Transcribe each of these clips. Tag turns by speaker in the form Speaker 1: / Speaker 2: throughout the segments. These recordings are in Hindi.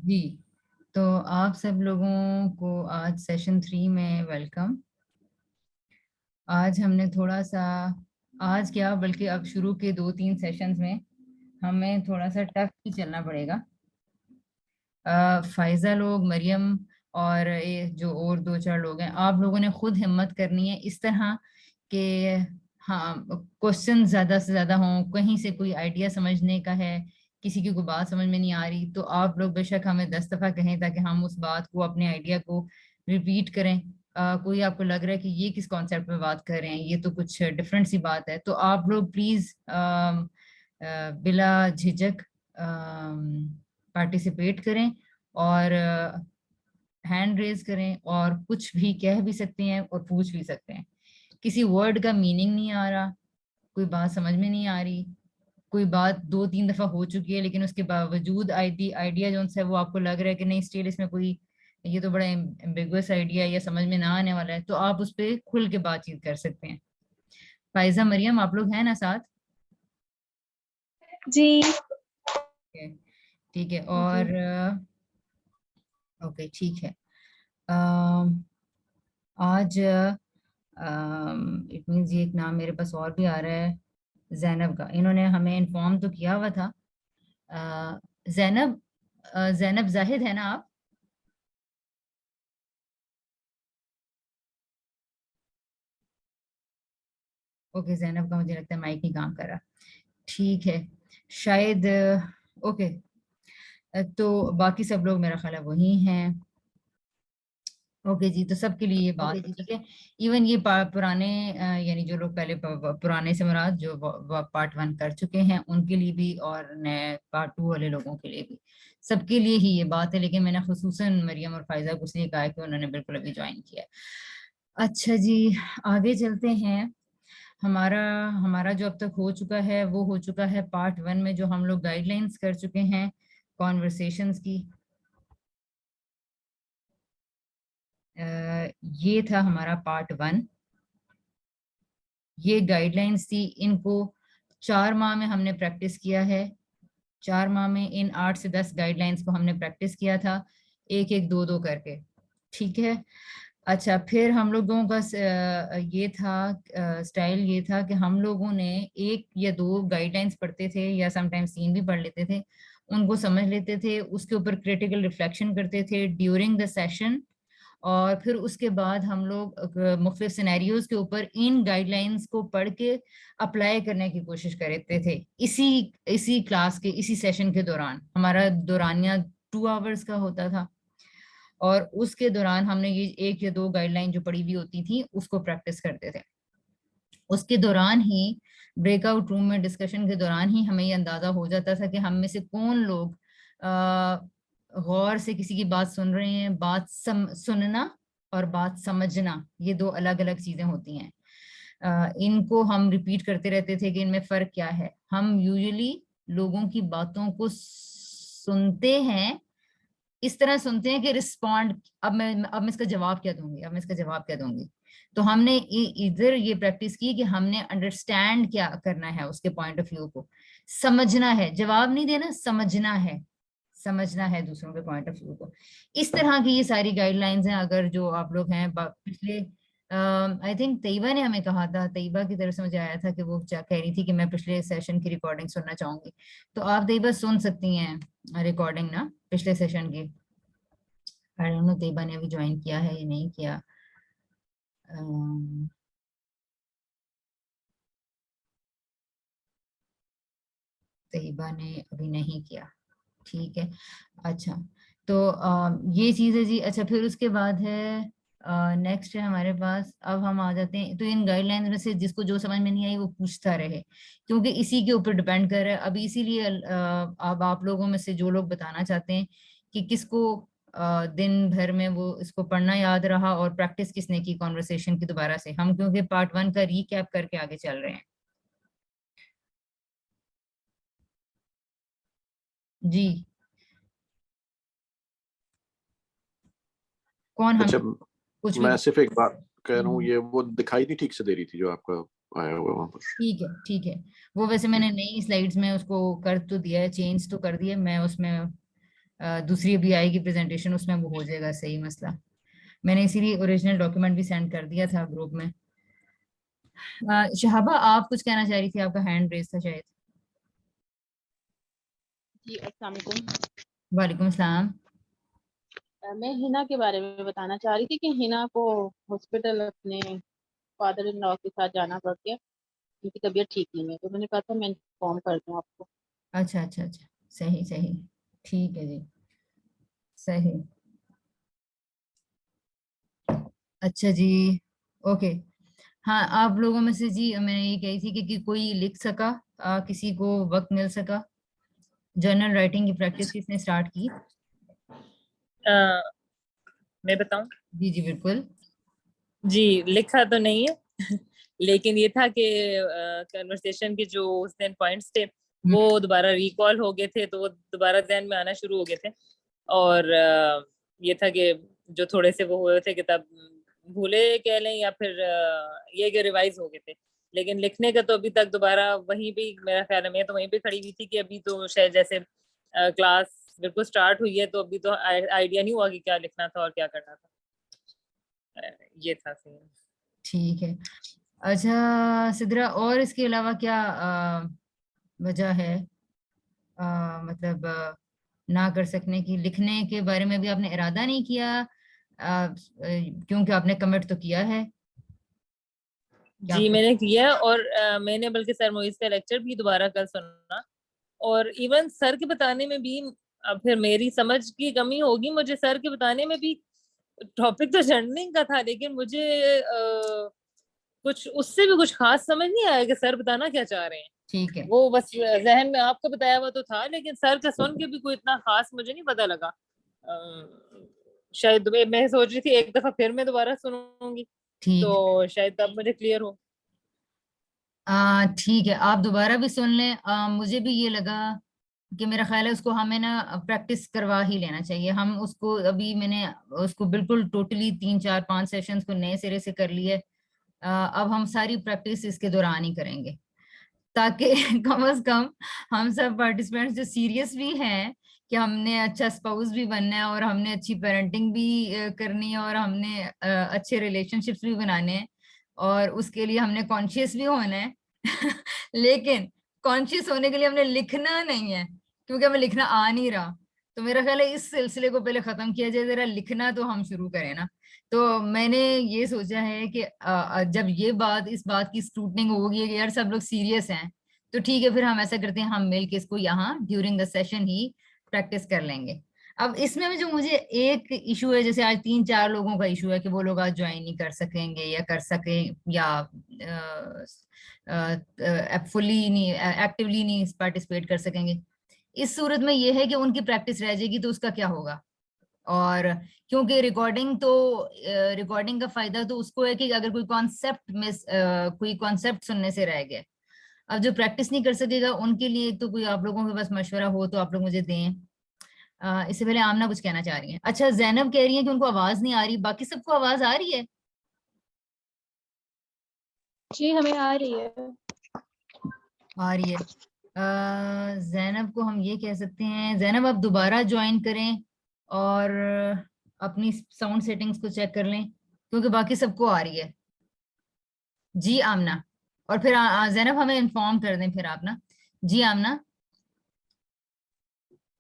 Speaker 1: जी, तो आप सब लोगों को आज सेशन 3 में वेलकम। आज हमने थोड़ा सा, आज क्या बल्कि अब शुरू के 2-3 सेशंस में हमें थोड़ा सा टफ ही चलना पड़ेगा। फाइजा लोग, मरियम और ये जो और 2-4 लोग हैं, आप लोगों ने खुद हिम्मत करनी है इस तरह के। हाँ, क्वेश्चन ज्यादा से ज्यादा हों, कहीं से कोई आइडिया समझने का है, किसी की कोई बात समझ में नहीं आ रही तो आप लोग बेशक हमें 10 दफा कहें ताकि हम उस बात को, अपने आइडिया को रिपीट करें। कोई आपको लग रहा है कि ये किस कॉन्सेप्ट में बात कर रहे हैं, ये तो कुछ डिफरेंट सी बात है, तो आप लोग प्लीज बिला झिझक पार्टिसिपेट करें और हैंड रेज करें और कुछ भी कह भी सकते हैं और पूछ भी सकते हैं। किसी वर्ड का मीनिंग नहीं आ रहा, कोई बात समझ में नहीं आ रही, कोई बात 2-3 दफा हो चुकी है लेकिन उसके बावजूद आइडिया जो है वो आपको लग रहा है कि नहीं, स्टिल इसमें कोई, ये तो बड़ा एम्बिगुअस आइडिया है या समझ में ना आने वाला है, तो आप उस पर खुल के बातचीत कर सकते हैं। फाइजा, मरियम, आप लोग हैं ना साथ?
Speaker 2: जी
Speaker 1: ठीक है। और ओके, ठीक है। आज इट मीन्स ये एक नाम मेरे पास और भी आ रहा है, जैनब का। इन्होंने हमें इन्फॉर्म तो किया हुआ था। जैनब, जैनब जाहिद है ना आप? ओके, जैनब का मुझे लगता है माइक नहीं काम कर रहा। ठीक है, शायद। ओके, तो बाकी सब लोग मेरा ख्याल है वही हैं। ओके जी, तो सबके लिए ये बात ठीक है। इवन ये पुराने यानी जो लोग पहले पुराने से मुराद जो पार्ट 1 कर चुके हैं उनके लिए भी और नए पार्ट 2 वाले लोगों के लिए भी, सबके लिए ही ये बात है। लेकिन मैंने खुसूसन मरियम और फायजा को इसलिए कहा है कि उन्होंने बिल्कुल अभी ज्वाइन किया है। अच्छा जी, आगे चलते हैं। हमारा हमारा जो अब तक हो चुका है वो हो चुका है पार्ट 1 में, जो हम लोग गाइडलाइंस कर चुके हैं कॉन्वर्सेशंस की। ये था हमारा पार्ट 1। ये गाइडलाइंस थी, इनको 4 माह में हमने प्रैक्टिस किया है। 4 माह में इन 8 से 10 गाइडलाइंस को हमने प्रैक्टिस किया था, एक एक दो दो करके। ठीक है। अच्छा, फिर हम लोगों का ये था, स्टाइल ये था कि हम लोगों ने 1 या 2 गाइडलाइंस पढ़ते थे या समटाइम्स 3 भी पढ़ लेते थे, उनको समझ लेते थे, उसके ऊपर क्रिटिकल रिफ्लेक्शन करते थे ड्यूरिंग द सेशन, और फिर उसके बाद हम लोग मुख्तलिफ सिनेरियोज के ऊपर इन गाइडलाइंस को पढ़ के अप्लाई करने की कोशिश करते थे। इसी इसी क्लास के, इसी सेशन के दौरान हमारा दौरानिया 2 आवर्स का होता था, और उसके दौरान हमने ये 1 या 2 गाइडलाइन जो पढ़ी हुई होती थी उसको प्रैक्टिस करते थे। उसके दौरान ही, ब्रेकआउट रूम में डिस्कशन के दौरान ही हमें ये अंदाजा हो जाता था कि हम में से कौन लोग गौर से किसी की बात सुन रहे हैं। सुनना और बात समझना, ये 2 अलग अलग चीजें होती हैं। इनको हम रिपीट करते रहते थे कि इनमें फर्क क्या है। हम यूजुअली लोगों की बातों को सुनते हैं, इस तरह सुनते हैं कि रिस्पॉन्ड, अब मैं इसका जवाब क्या दूंगी, अब मैं इसका जवाब क्या दूंगी। तो हमने इधर ये प्रैक्टिस की कि हमने अंडरस्टैंड क्या करना है, उसके पॉइंट ऑफ व्यू को समझना है, जवाब नहीं देना, समझना है, समझना है दूसरों के पॉइंट ऑफ व्यू को। इस तरह की ये सारी गाइडलाइंस हैं। अगर जो आप लोग हैं पिछले, आई थिंक तैयबा ने हमें कहा था, तैयबा की तरफ से मुझे आया था कि वो कह रही थी कि मैं पिछले सेशन की रिकॉर्डिंग सुनना चाहूंगी, तो आप तैयबा सुन सकती हैं रिकॉर्डिंग ना पिछले सेशन की। आई डोंट नो तैयबा ने अभी ज्वाइन किया है या नहीं किया। अम, तैयबा ने अभी नहीं किया, ठीक है। अच्छा, तो ये चीज है जी। अच्छा, फिर उसके बाद है नेक्स्ट है हमारे पास, अब हम आ जाते हैं, तो इन गाइडलाइंस में से जिसको जो समझ में नहीं आई वो पूछता रहे, क्योंकि इसी के ऊपर डिपेंड कर रहा है। अभी इसीलिए अब आप लोगों में से जो लोग बताना चाहते हैं कि किसको दिन भर में वो इसको पढ़ना याद रहा और प्रैक्टिस किसने की कॉन्वर्सेशन की दोबारा से, हम क्योंकि पार्ट 1 का रीकैप करके आगे चल रहे हैं। जी, कौन हम
Speaker 3: अच्छा,
Speaker 1: कुछ भी
Speaker 3: मैं सिर्फ एक बात कह रहा हूँ,
Speaker 1: हम्म,
Speaker 3: ये वो दिखाई नहीं ठीक से दे रही थी जो आपका आया हुआ वहां पर।
Speaker 1: ठीक है, ठीक है। वो वैसे मैंने नई स्लाइड्स में उसको कर तो दिया है, चेंज तो कर दिया, मैं उसमें दूसरी भी आएगी प्रेजेंटेशन, उसमें वो हो जाएगा सही मसला। मैंने इसीलिए ओरिजिनल डॉक्यूमेंट भी सेंड कर दिया था ग्रुप में। शहाबा, आप कुछ कहना चाह रही थी, आपका हैंड रेज था शायद।
Speaker 2: जी अस्सलाम वालेकुम।
Speaker 1: वालेकुम सलाम।
Speaker 2: मैं हिना के बारे में बताना चाह रही थी कि हिना को हॉस्पिटल अपने फादर इन लॉ के साथ जाना पड़ गया, उनकी तबीयत ठीक नहीं है, तो मैंने कहा था मैं इन्फॉर्म कर दूं आपको।
Speaker 1: अच्छा अच्छा अच्छा, सही सही, ठीक है जी, सही। अच्छा जी, ओके। हाँ, आप लोगों में से जी मैंने ये कही थी कि कोई लिख सका, किसी को वक्त मिल सका, जर्नल राइटिंग की प्रैक्टिस किसने स्टार्ट की?
Speaker 4: मैं बताऊं?
Speaker 1: जी जी बिल्कुल।
Speaker 4: जी, लिखा तो नहीं है लेकिन ये था कि कन्वर्सेशन के जो उस दिन पॉइंट्स थे वो दोबारा रिकॉल हो गए थे, तो वो दोबारा ध्यान में आना शुरू हो गए थे। और ये था कि जो थोड़े से वो हुए थे कि तब भूले कह लें या फिर ये कि रिवाइज हो गए थे। लेकिन लिखने का तो अभी तक दोबारा वहीं पे मेरा ख्याल है, मैं तो वहीं पे खड़ी हुई थी कि अभी तो शायद जैसे क्लास बिल्कुल स्टार्ट हुई है तो अभी तो आइडिया नहीं हुआ कि क्या लिखना था और क्या करना था। ये था सीन।
Speaker 1: ठीक है। अच्छा सिद्रा, और इसके अलावा क्या वजह है, मतलब ना कर सकने की? लिखने के बारे में भी आपने इरादा नहीं किया, क्योंकि आपने कमिट तो किया है। क्या
Speaker 4: जी मैंने किया, और मैंने बल्कि सर मोइज का लेक्चर भी दोबारा कल सुना, और इवन सर के बताने में भी अब फिर मेरी समझ की कमी होगी, मुझे सर के बताने में भी टॉपिक तो जर्नलिंग का था, लेकिन मुझे कुछ उससे भी कुछ खास समझ नहीं आया कि सर बताना क्या चाह रहे हैं।
Speaker 1: ठीक है।
Speaker 4: वो बस जहन में आपको बताया हुआ तो था, लेकिन सर का सुन के भी कोई इतना खास मुझे नहीं पता लगा। शायद मैं सोच रही थी एक दफा फिर मैं दोबारा सुनूंगी
Speaker 1: ठीक है।
Speaker 4: तो शायद तब मुझे क्लियर हो।
Speaker 1: ठीक है, आप दोबारा भी सुन लें। मुझे भी ये लगा कि मेरा ख्याल है उसको हमें ना प्रैक्टिस करवा ही लेना चाहिए। हम उसको अभी मैंने उसको बिल्कुल टोटली 3 4 5 सेशंस को नए सिरे से कर लिए। अब हम सारी प्रैक्टिस इसके दौरान ही करेंगे, ताकि कम से कम हम सब पार्टिसिपेंट्स जो सीरियस भी हैं कि हमने अच्छा स्पाउस भी बनना है और हमने अच्छी पेरेंटिंग भी करनी है और हमने अच्छे रिलेशनशिप्स भी बनाने हैं, और उसके लिए हमने कॉन्शियस भी होना है लेकिन कॉन्शियस होने के लिए हमने लिखना नहीं है, क्योंकि हमें लिखना आ नहीं रहा। तो मेरा ख्याल है इस सिलसिले को पहले खत्म किया जाए, जरा लिखना तो हम शुरू करें ना। तो मैंने ये सोचा है कि जब ये बात इस बात की स्क्रूटनिंग होगी कि यार सब लोग सीरियस हैं, तो ठीक है, फिर हम ऐसा करते हैं, हम मिल के इसको यहाँ during the session he practice कर लेंगे। अब इसमें जो मुझे एक इशू है, जैसे आज 3 4 लोगों का इशू है कि वो लोग आज ज्वाइन नहीं कर सकेंगे या कर सकें, या फुल्ली नहीं, एक्टिवली नहीं पार्टिसिपेट कर सकेंगे। इस सूरत में ये है कि उनकी प्रैक्टिस रह जाएगी, तो उसका क्या होगा? और क्योंकि रिकॉर्डिंग का फायदा तो उसको है कि अगर कोई कॉन्सेप्ट सुनने से रह गया, अब जो प्रैक्टिस नहीं कर सकेगा उनके लिए तो कोई आप लोगों के पास मशवरा हो तो आप लोग मुझे दें। इससे पहले आमना कुछ कहना चाह रही हैं? अच्छा, जैनब कह रही है कि उनको आवाज नहीं आ रही, बाकी सबको आवाज आ रही है?
Speaker 5: जी हमें आ रही है।
Speaker 1: आ रही है। जैनब को हम ये कह सकते हैं, जैनब आप दोबारा ज्वाइन करें और अपनी साउंड सेटिंग्स को चेक कर लें, क्योंकि बाकी सबको आ रही है। जी आमना, और फिर जैनब हमें इन्फॉर्म कर दें फिर आप ना। जी आमना।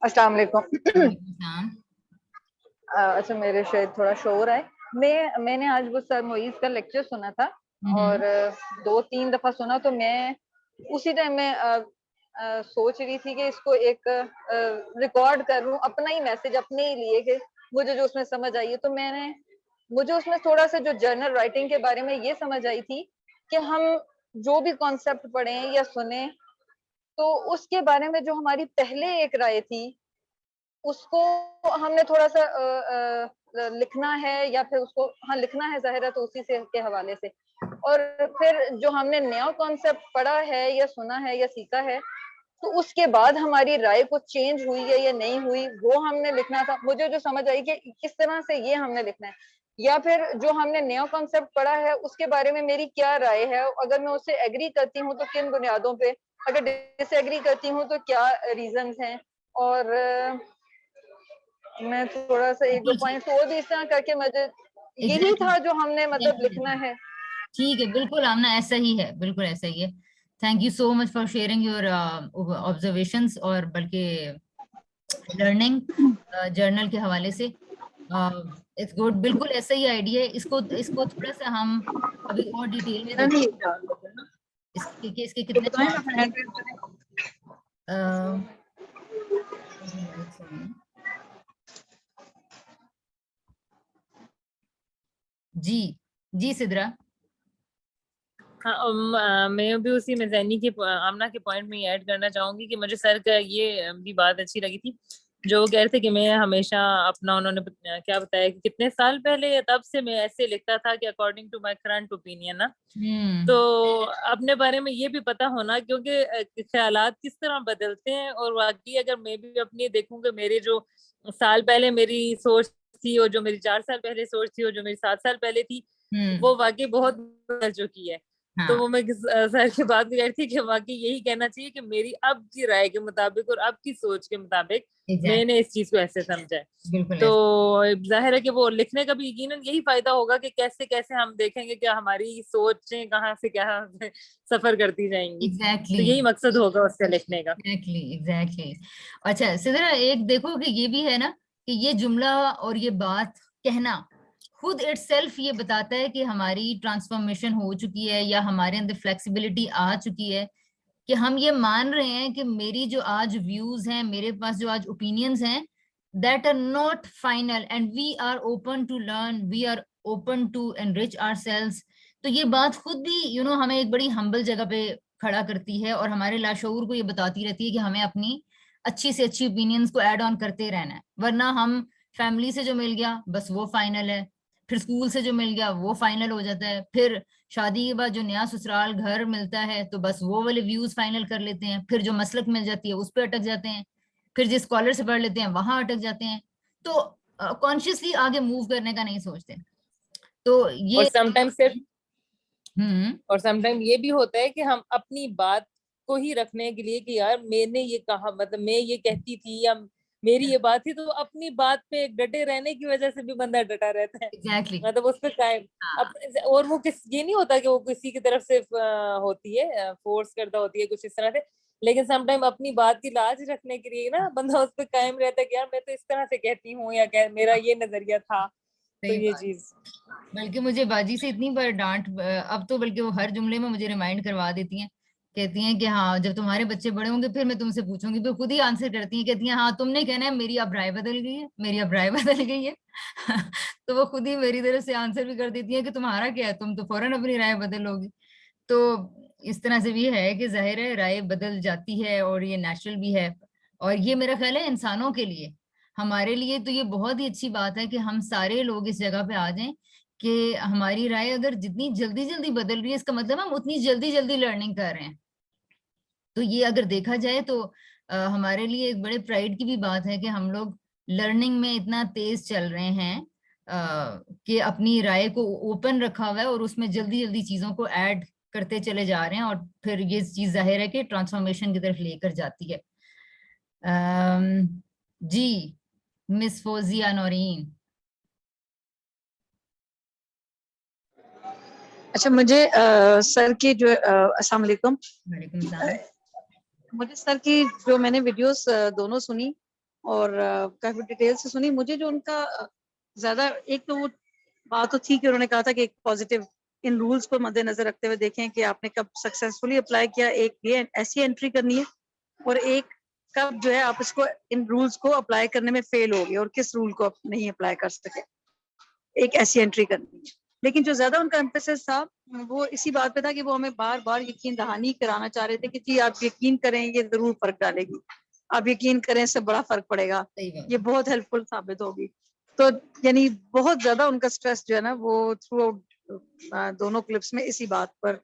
Speaker 6: अस्सलाम वालेकुम।
Speaker 1: वालेकुम सलाम।
Speaker 6: अच्छा मेरे शायद थोड़ा शोर है। मैंने आज वो सर मोइज का लेक्चर सुना था और 2 3 दफा सुना, तो मैं उसी टाइम में सोच रही थी कि इसको एक रिकॉर्ड कर लूं, अपना ही मैसेज अपने ही लिए, कि मुझे जो उसमें समझ आई है। तो मुझे उसमें थोड़ा सा जो जर्नल राइटिंग के बारे में ये समझ आई थी कि हम जो भी कॉन्सेप्ट पढ़ें या सुने, तो उसके बारे में जो हमारी पहले एक राय थी उसको हमने थोड़ा सा लिखना है, या फिर उसको हाँ लिखना है ज़ाहिर है, तो उसी से के हवाले से। और फिर जो हमने नया कॉन्सेप्ट पढ़ा है या सुना है या सीखा है, तो उसके बाद हमारी राय कुछ चेंज हुई है या नहीं हुई, वो हमने लिखना था। मुझे जो समझ आई कि किस तरह से ये हमने लिखना है, या फिर जो हमने नया कॉन्सेप्ट पढ़ा है उसके बारे में मेरी क्या राय है, अगर मैं उससे एग्री करती हूँ तो किन बुनियादों पे, अगर डिसएग्री करती हूँ तो क्या रीजंस हैं। और मैं थोड़ा सा एक दो पॉइंट्स और भी इस तरह करके मुझे यही था जो हमने मतलब लिखना है।
Speaker 1: ठीक है, बिल्कुल आमना, ऐसा ही है, बिल्कुल ऐसा ही है। Thank you so much for sharing your observations और बल्कि लर्निंग जर्नल के हवाले से। इट्स गुड, बिल्कुल ऐसा ही आइडिया है। इसको इसको थोड़ा सा हम अभी और डिटेल में देखते हैं। इसके कितने parts हैं? जी जी सिद्रा।
Speaker 4: हाँ, मैं भी उसी में जैनी के आमना के पॉइंट में ऐड करना चाहूंगी कि मुझे सर का ये भी बात अच्छी लगी थी, जो वो कह रहे थे कि मैं हमेशा अपना, उन्होंने क्या बताया कि कितने साल पहले तब से मैं ऐसे लिखता था कि according to my current opinion ना। तो अपने बारे में ये भी पता होना, क्योंकि ख्यालात किस तरह बदलते हैं। और वाकई अगर मैं भी अपनी देखूंगा, मेरे जो साल पहले मेरी सोच थी और जो मेरी 4 साल पहले सोच थी और जो मेरी 7 साल पहले थी, वो वाकई बहुत बदल चुकी है।
Speaker 1: हाँ।
Speaker 4: तो वो मैं सर की बात कर रही थी कि वाकई यही कहना चाहिए कि मेरी अब की राय के मुताबिक और अब की सोच के मुताबिक मैंने इस चीज को ऐसे समझा है। तो जाहिर है कि वो लिखने का भी यकीनन यही फायदा होगा कि कैसे कैसे हम देखेंगे कि हमारी सोचें कहाँ से क्या सफर करती जाएंगी।
Speaker 1: एग्जैक्टली,
Speaker 4: तो यही मकसद होगा उससे लिखने का।
Speaker 1: एग्जैक्टली। अच्छा सिद्रा, एक देखो कि ये भी है ना कि ये जुमला और ये बात कहना खुद इटसेल्फ ये बताता है कि हमारी ट्रांसफॉर्मेशन हो चुकी है या हमारे अंदर फ्लेक्सिबिलिटी आ चुकी है, कि हम ये मान रहे हैं कि मेरी जो आज व्यूज हैं, मेरे पास जो आज ओपिनियंस हैं, that are not final and we are open to learn, we are open to enrich ourselves. तो ये बात खुद भी हमें एक बड़ी हम्बल जगह पे खड़ा करती है और हमारे लाशऊर को ये बताती रहती है कि हमें अपनी अच्छी से अच्छी ओपिनियंस को ऐड ऑन करते रहना है। वरना हम फैमिली से जो मिल गया बस वो फाइनल है, फिर स्कूल से जो मिल गया वो फाइनल हो जाता है, फिर शादी के बाद जो नया ससुराल घर मिलता है तो बस वो वाले व्यूज फाइनल कर लेते हैं, फिर जो मसलक मिल जाती है उस पर अटक जाते हैं, फिर जिस स्कॉलर से पढ़ लेते हैं वहां अटक जाते हैं। तो कॉन्शियसली आगे मूव करने का नहीं सोचते। तो ये
Speaker 4: और समटाइम्स सिर्फ
Speaker 1: हम्म
Speaker 4: और समटाइम ये भी होता है कि हम अपनी बात को ही रखने के लिए कि यार मैंने ये कहा, मतलब मैं ये कहती थी या मेरी ये बात थी, तो अपनी बात पे डटे रहने की वजह से भी बंदा डटा रहता है।
Speaker 1: एग्जैक्टली।
Speaker 4: मतलब उस पर कायम और वो ये नहीं होता कि वो किसी की तरफ से होती है, फोर्स करता होती है कुछ इस तरह से, लेकिन समटाइम अपनी बात की लाज रखने के लिए ना बंदा उस पर कायम रहता है कि यार मैं तो इस तरह से कहती हूँ या मेरा ये नजरिया था। तो ये चीज,
Speaker 1: बल्कि मुझे बाजी से इतनी बार डांट, अब तो बल्कि वो हर जुमले में मुझे रिमाइंड करवा देती हैं, कहती हैं कि हाँ जब तुम्हारे बच्चे बड़े होंगे फिर मैं तुमसे पूछूंगी। फिर खुद ही आंसर करती हैं, कहती हैं हाँ तुमने कहना है मेरी अब राय बदल गई है, मेरी अब राय बदल गई है। तो वो खुद ही मेरी तरफ से आंसर भी कर देती है कि तुम्हारा क्या है, तुम तो फौरन अपनी राय बदलोगी। तो इस तरह से भी है कि जाहिर है राय बदल जाती है और ये नेचुरल भी है। और ये मेरा ख्याल है इंसानों के लिए, हमारे लिए तो ये बहुत ही अच्छी बात है कि हम सारे लोग इस जगह पे आ जाएं कि हमारी राय अगर जितनी जल्दी जल्दी बदल रही है इसका मतलब हम उतनी जल्दी जल्दी लर्निंग कर रहे हैं। तो ये अगर देखा जाए तो हमारे लिए एक बड़े प्राइड की भी बात है कि हम लोग लर्निंग में इतना तेज चल रहे हैं कि अपनी राय को ओपन रखा हुआ है और उसमें जल्दी जल्दी चीजों को ऐड करते चले जा रहे हैं और फिर ये चीज जाहिर है कि ट्रांसफॉर्मेशन की तरफ लेकर जाती है। जी मिस फौजिया नौरीन।
Speaker 7: अच्छा, मुझे सर की जो अस्सलाम वालेकुम,
Speaker 1: वालेकुम सलाम।
Speaker 7: मुझे सर की जो मैंने वीडियोस दोनों सुनी और काफी डिटेल से सुनी, मुझे जो उनका ज्यादा, एक तो वो बात तो थी कि उन्होंने कहा था कि एक पॉजिटिव इन रूल्स को मद्देनजर रखते हुए देखें कि आपने कब सक्सेसफुली अप्लाई किया, एक ये ऐसी एंट्री करनी है, और एक कब जो है आप इसको इन रूल्स को अप्लाई करने में फेल हो गए और किस रूल को आप नहीं अप्लाई कर सके, एक ऐसी एंट्री करनी है। लेकिन जो ज्यादा उनका एम्फेसिस था वो इसी बात पे था कि वो हमें बार बार यकीन दहानी कराना चाह रहे थे कि जी आप यकीन करें ये जरूर फर्क डालेगी, आप यकीन करें इससे बड़ा फर्क पड़ेगा, ये बहुत हेल्पफुल साबित होगी। तो यानी बहुत ज्यादा उनका स्ट्रेस जो है ना वो थ्रू आउट दोनों क्लिप्स में इसी बात पर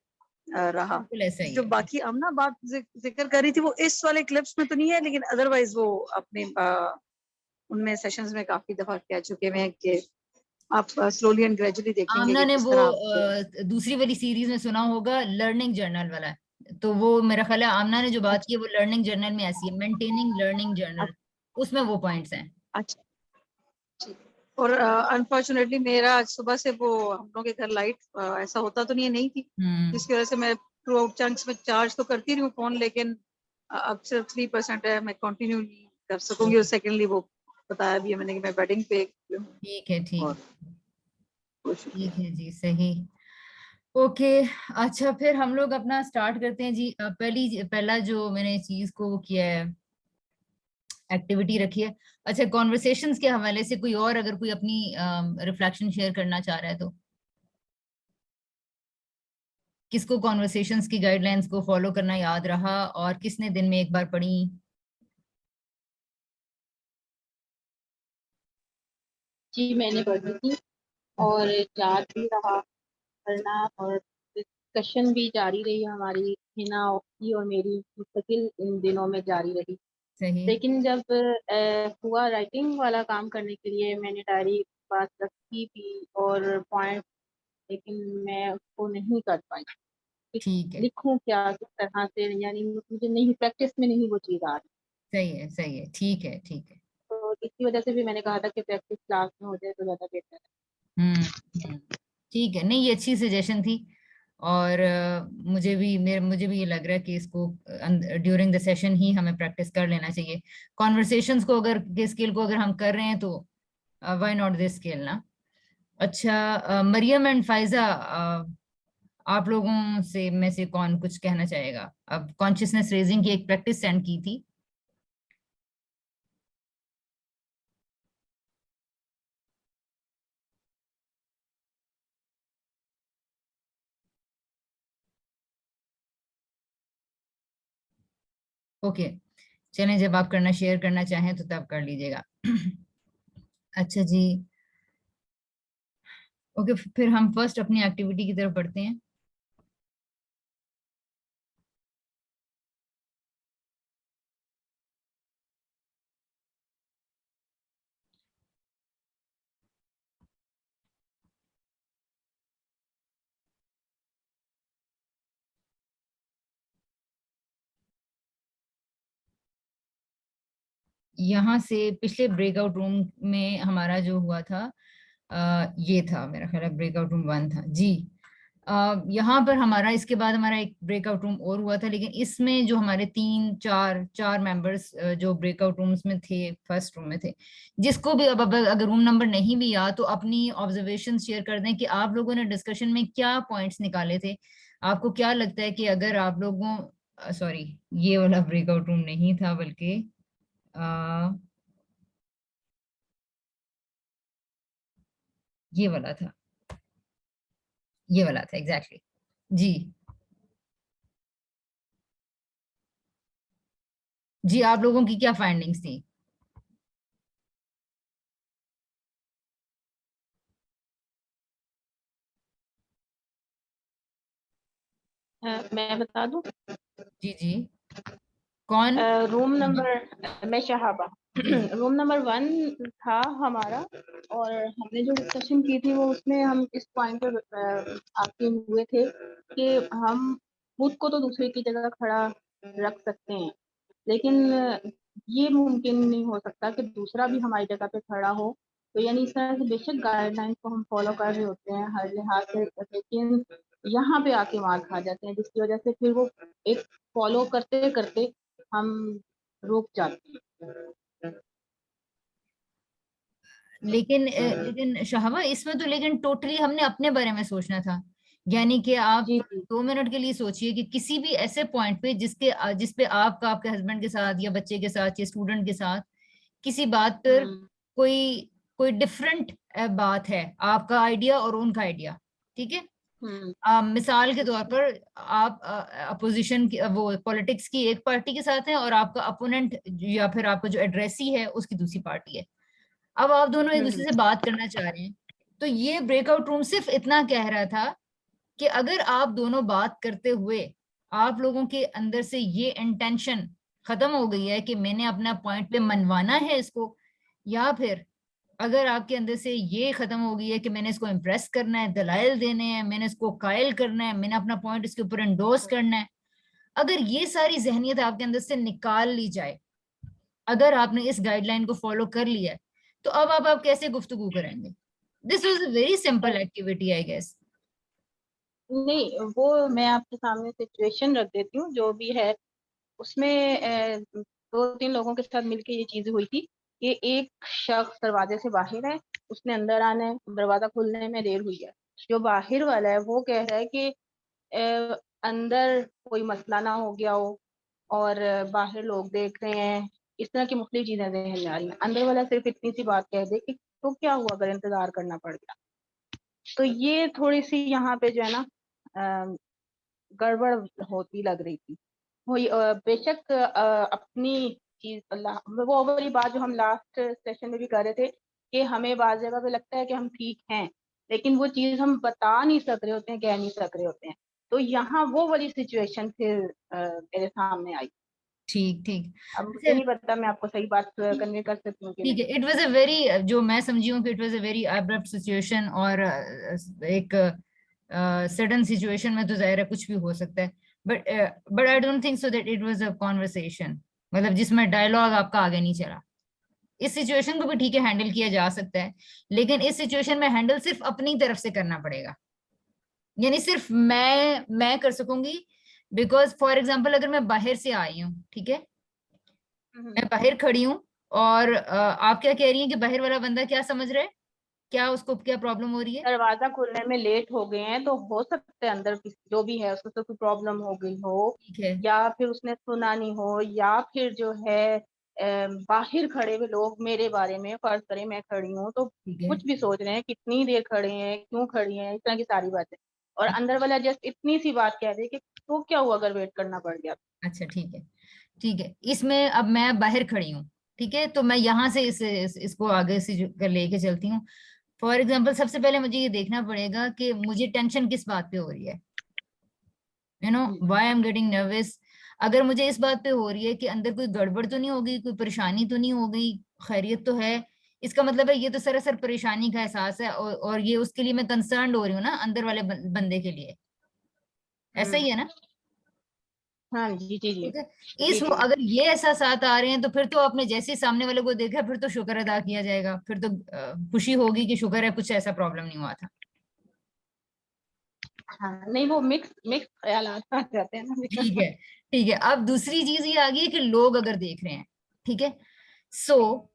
Speaker 7: रहा। जो बाकी आमना बात जिक्र कर रही थी वो इस वाले क्लिप्स में तो नहीं है, लेकिन अदरवाइज वो अपने उनमें सेशंस में काफी दफा कह चुके हैं कि आप स्लोली एंड ग्रेजुअली देखेंगे।
Speaker 1: आमना ने वो दूसरी वाली सीरीज में सुना होगा लर्निंग जर्नल वाला, तो वो मेरा ख्याल है आमना ने जो बात की है वो लर्निंग जर्नल में ऐसी है, मेंटेनिंग लर्निंग जर्नल, उसमें वो पॉइंट्स हैं।
Speaker 7: अच्छा और अनफॉर्चुनेटली मेरा आज सुबह से वो हम लोगों के घर लाइट ऐसा होता तो नहीं थी, जिसकी वजह से मैं थ्रू आउट चंक्स में चार्ज तो करती रही हूँ फोन, लेकिन अब सिर्फ 3% है, मैं कंटिन्यू नहीं कर सकूंगी। और सेकेंडली वो बताया भी है मैंने कि मैं वेडिंग पे
Speaker 1: ठीक है,
Speaker 7: और
Speaker 1: ठीक है जी, सही। ओके, अच्छा फिर हम लोग अपना स्टार्ट करते हैं जी। पहला जो मैंने चीज को वो किया है, एक्टिविटी रखी है। अच्छा, कॉन्वर्सेशंस के हवाले से कोई और अगर कोई अपनी रिफ्लेक्शन शेयर करना चाह रहा है तो किसको कॉन्वर्सेशंस की गाइडलाइंस को फॉलो करना याद रहा और किसने दिन में एक बार पढ़ी?
Speaker 2: जी मैंने पढ़ी थी और याद भी रहा पढ़ना, और डिस्कशन भी जारी रही हमारी, हिना की और मेरी मुस्तकिल इन दिनों में जारी रही।
Speaker 1: सही।
Speaker 2: लेकिन जब हुआ राइटिंग वाला काम करने के लिए, मैंने डायरी पास रखी थी और पॉइंट, लेकिन मैं उसको नहीं कर पाई कि
Speaker 1: ठीक है,
Speaker 2: लिखूं क्या, किस तरह से, यानी मुझे नहीं, प्रैक्टिस में नहीं वो चीज आ रही।
Speaker 1: सही है, सही है, ठीक है, ठीक है।
Speaker 2: तो इसी वजह से भी मैंने कहा था कि प्रैक्टिस क्लास में हो जाए तो ज्यादा बेहतर है।
Speaker 1: हम्म। ठीक है, नहीं ये अच्छी सजेशन थी। और मुझे भी ये लग रहा है कि इसको ड्यूरिंग द सेशन ही हमें प्रैक्टिस कर लेना चाहिए। कॉन्वर्सेशंस को अगर के स्किल को अगर हम कर रहे हैं तो व्हाई नॉट दिस स्किल ना। अच्छा, मरियम एंड फाइजा, आप लोगों से में से कौन कुछ कहना चाहेगा? अब कॉन्शियसनेस रेजिंग की एक प्रैक्टिस सेंड की थी। ओके, चलें, जब आप करना शेयर करना चाहें तो तब कर लीजिएगा। अच्छा जी, ओके, फिर हम फर्स्ट अपनी एक्टिविटी की तरफ बढ़ते हैं। यहाँ से पिछले ब्रेकआउट रूम में हमारा जो हुआ था, ये था मेरा ख्याल है ब्रेकआउट रूम 1 था जी। यहाँ पर हमारा इसके बाद हमारा एक ब्रेकआउट रूम और हुआ था, लेकिन इसमें जो हमारे 3 4 मेंबर्स जो ब्रेकआउट रूम्स में थे, फर्स्ट रूम में थे, जिसको भी अब अगर रूम नंबर नहीं भी याद तो अपनी ऑब्जर्वेशन शेयर कर दें कि आप लोगों ने डिस्कशन में क्या पॉइंट्स निकाले थे। आपको क्या लगता है कि अगर आप लोगों, सॉरी ये वाला ब्रेकआउट रूम नहीं था बल्कि ये वाला था, ये वाला था एग्जैक्टली जी। जी, आप लोगों की क्या फाइंडिंग्स थी?
Speaker 2: मैं बता दूं,
Speaker 1: जी जी, कौन?
Speaker 2: रूम नंबर, मैं शहाबा।
Speaker 1: जी
Speaker 2: रूम नंबर 1 था हमारा, और हमने जो डिस्कशन की थी वो उसमें हम इस पॉइंट पर आके हुए थे कि हम खुद को तो दूसरे की जगह खड़ा रख सकते हैं, लेकिन ये मुमकिन नहीं हो सकता कि दूसरा भी हमारी जगह पे खड़ा हो। तो यानी इस तरह से बेशक गाइडलाइंस को हम फॉलो कर रहे होते हैं हर लिहाज से, लेकिन यहाँ पे आके मार खा जाते हैं, जिसकी वजह से फिर वो एक फॉलो करते करते हम रुक जाते हैं।
Speaker 1: लेकिन शाहबा, इसमें तो लेकिन टोटली हमने अपने बारे में सोचना था। यानी कि आप
Speaker 2: जी जी।
Speaker 1: 2 मिनट के लिए सोचिए कि किसी भी ऐसे पॉइंट पे जिस पे आपका आपके हस्बैंड के साथ या बच्चे के साथ या स्टूडेंट के साथ किसी बात पर कोई कोई डिफरेंट बात है, आपका आइडिया और उनका आइडिया, ठीक है। मिसाल के तौर पर आप अपोजिशन की, वो पॉलिटिक्स की एक पार्टी के साथ हैं और आपका अपोनेंट या फिर आपका जो एड्रेसी है उसकी दूसरी पार्टी है। अब आप दोनों एक दूसरे से बात करना चाह रहे हैं, तो ये ब्रेकआउट रूम सिर्फ इतना कह रहा था कि अगर आप दोनों बात करते हुए आप लोगों के अंदर से ये इंटेंशन खत्म हो गई है कि मैंने अपना पॉइंट पे मनवाना है इसको, या फिर अगर आपके अंदर से ये खत्म हो गई है कि मैंने इसको इम्प्रेस करना है, दलाइल देने हैं, मैंने इसको कायल करना है, मैंने अपना पॉइंट इसके ऊपर एंडोर्स करना है, अगर ये सारी जहनियत आपके अंदर से निकाल ली जाए, अगर आपने इस गाइडलाइन को फॉलो कर लिया है, तो अब आप कैसे गुफ्तगू करेंगे? This was a very simple activity I guess.
Speaker 2: नहीं, वो मैं आपके सामने सिचुएशन रख देती हूँ जो भी है उसमें। 2-3 लोगों के साथ मिलके ये चीज हुई थी कि एक शख्स दरवाजे से बाहर है, उसने अंदर आना है, दरवाजा खुलने में देर हुई है। जो बाहर वाला है वो कह रहा है कि अंदर कोई मसला ना हो गया हो और बाहर लोग देख रहे हैं, इस तरह की मुख्तलिफ चीजें जहन में आ रही हैं। अंदर वाला सिर्फ इतनी सी बात कह दे कि तो क्या हुआ अगर इंतजार करना पड़ गया। तो ये थोड़ी सी यहाँ पे जो है ना गड़बड़ होती लग रही थी। वो बेशक अपनी चीज वो वाली बात जो हम लास्ट सेशन में भी कर रहे थे कि हमें बाज़ जगह पे लगता है कि हम ठीक हैं, लेकिन वो चीज हम बता नहीं सक रहे होते हैं, कह नहीं सक रहे होते हैं। तो यहाँ वो वाली सिचुएशन फिर मेरे सामने आई।
Speaker 1: ठीक ठीक।
Speaker 2: अब मुझे नहीं पता मैं आपको सही बात कन्वे कर सकती हूँ कि
Speaker 1: ठीक
Speaker 2: नहीं।
Speaker 1: है, इट वाज अ वेरी, जो मैं समझी हूँ कि it was a very abrupt situation, और एक सडन सिचुएशन में तो जाहिर है कुछ भी हो सकता है, but I don't think so that it was a conversation, मतलब जिसमें डायलॉग आपका आगे नहीं चला। इस सिचुएशन को भी ठीक है हैंडल किया जा सकता है, लेकिन इस सिचुएशन में हैंडल सिर्फ अपनी तरफ से करना पड़ेगा, यानी सिर्फ मैं कर सकूंगी। बिकॉज फॉर एग्जाम्पल अगर मैं बाहर से आई हूँ, ठीक है, मैं बाहर खड़ी हूँ, और आप क्या कह रही हैं कि बाहर वाला बंदा क्या समझ रहा है, क्या उसको क्या प्रॉब्लम हो रही है?
Speaker 2: दरवाजा खुलने में लेट हो गए हैं तो हो सकता है अंदर जो भी है उसको तो कोई प्रॉब्लम हो गई हो,
Speaker 1: ठीक है,
Speaker 2: या फिर उसने सुना नहीं हो, या फिर जो है बाहर खड़े हुए लोग मेरे बारे में, फर्ज करें मैं खड़ी हूँ तो
Speaker 1: ठीक है,
Speaker 2: कुछ भी सोच रहे हैं कितनी देर खड़े हैं, क्यों खड़ी हैं, इस तरह की सारी बातें। और अंदर वाला जस्ट इतनी सी बात कह दे कि तो क्या हुआ अगर वेट करना पड़ गया।
Speaker 1: अच्छा ठीक है, ठीक है। इसमें अब मैं बाहर खड़ी हूँ, ठीक है, तो मैं यहाँ से इसको आगे से लेके चलती हूँ। फॉर एग्जाम्पल सबसे पहले मुझे ये देखना पड़ेगा कि मुझे टेंशन किस बात पे हो रही है, you know why I am getting nervous. अगर मुझे इस बात पे हो रही है कि अंदर कोई गड़बड़ तो नहीं हो गई, कोई परेशानी तो नहीं हो गई, खैरियत तो है, इसका मतलब है ये तो सरासर परेशानी का एहसास है, और ये उसके लिए मैं कंसर्न हो रही हूँ ना, अंदर वाले बंदे के लिए। ऐसा ही है ना?
Speaker 2: हाँ जी जी जी
Speaker 1: ठीक है।
Speaker 2: जी
Speaker 1: इस
Speaker 2: जी।
Speaker 1: अगर ये एहसासात आ रहे हैं तो फिर तो आपने जैसे ही सामने वाले को देखा फिर तो शुक्र अदा किया जाएगा, फिर तो खुशी होगी कि शुक्र है कुछ ऐसा प्रॉब्लम नहीं हुआ था।
Speaker 2: हाँ नहीं, वो मिक्स मिक्स ख्यालात आ जाते हैं ना।
Speaker 1: ठीक है, ठीक है। अब दूसरी चीज ये आ गई है कि लोग अगर देख रहे हैं, ठीक है, सो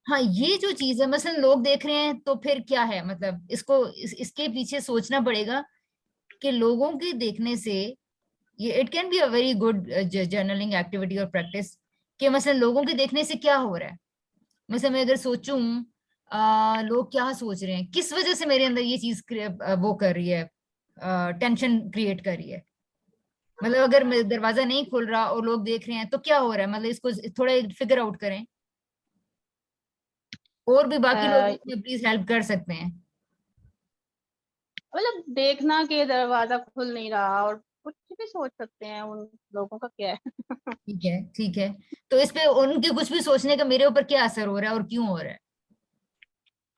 Speaker 1: हाँ, ये जो चीज है, मसलन लोग देख रहे हैं तो फिर क्या है, मतलब इसके पीछे सोचना पड़ेगा कि लोगों के देखने से ये it can be a very good journaling activity और प्रैक्टिस, कि मसलन लोगों के देखने से क्या हो रहा है। मतलब मैं अगर सोचूं लोग क्या सोच रहे हैं, किस वजह से मेरे अंदर ये चीज वो कर रही है, टेंशन क्रिएट कर रही है। मतलब अगर दरवाजा नहीं खुल रहा और लोग देख रहे हैं तो क्या हो रहा है, मतलब इसको थोड़ा फिगर आउट करें, और भी बाकी लोग इसमें प्लीज हेल्प कर सकते हैं।
Speaker 2: मतलब देखना कि दरवाजा खुल नहीं रहा, और कुछ भी सोच सकते हैं, उन लोगों का क्या है।
Speaker 1: ठीक है, ठीक है। तो इस पे उनके कुछ भी सोचने का मेरे ऊपर क्या असर हो रहा है और क्यों हो रहा है?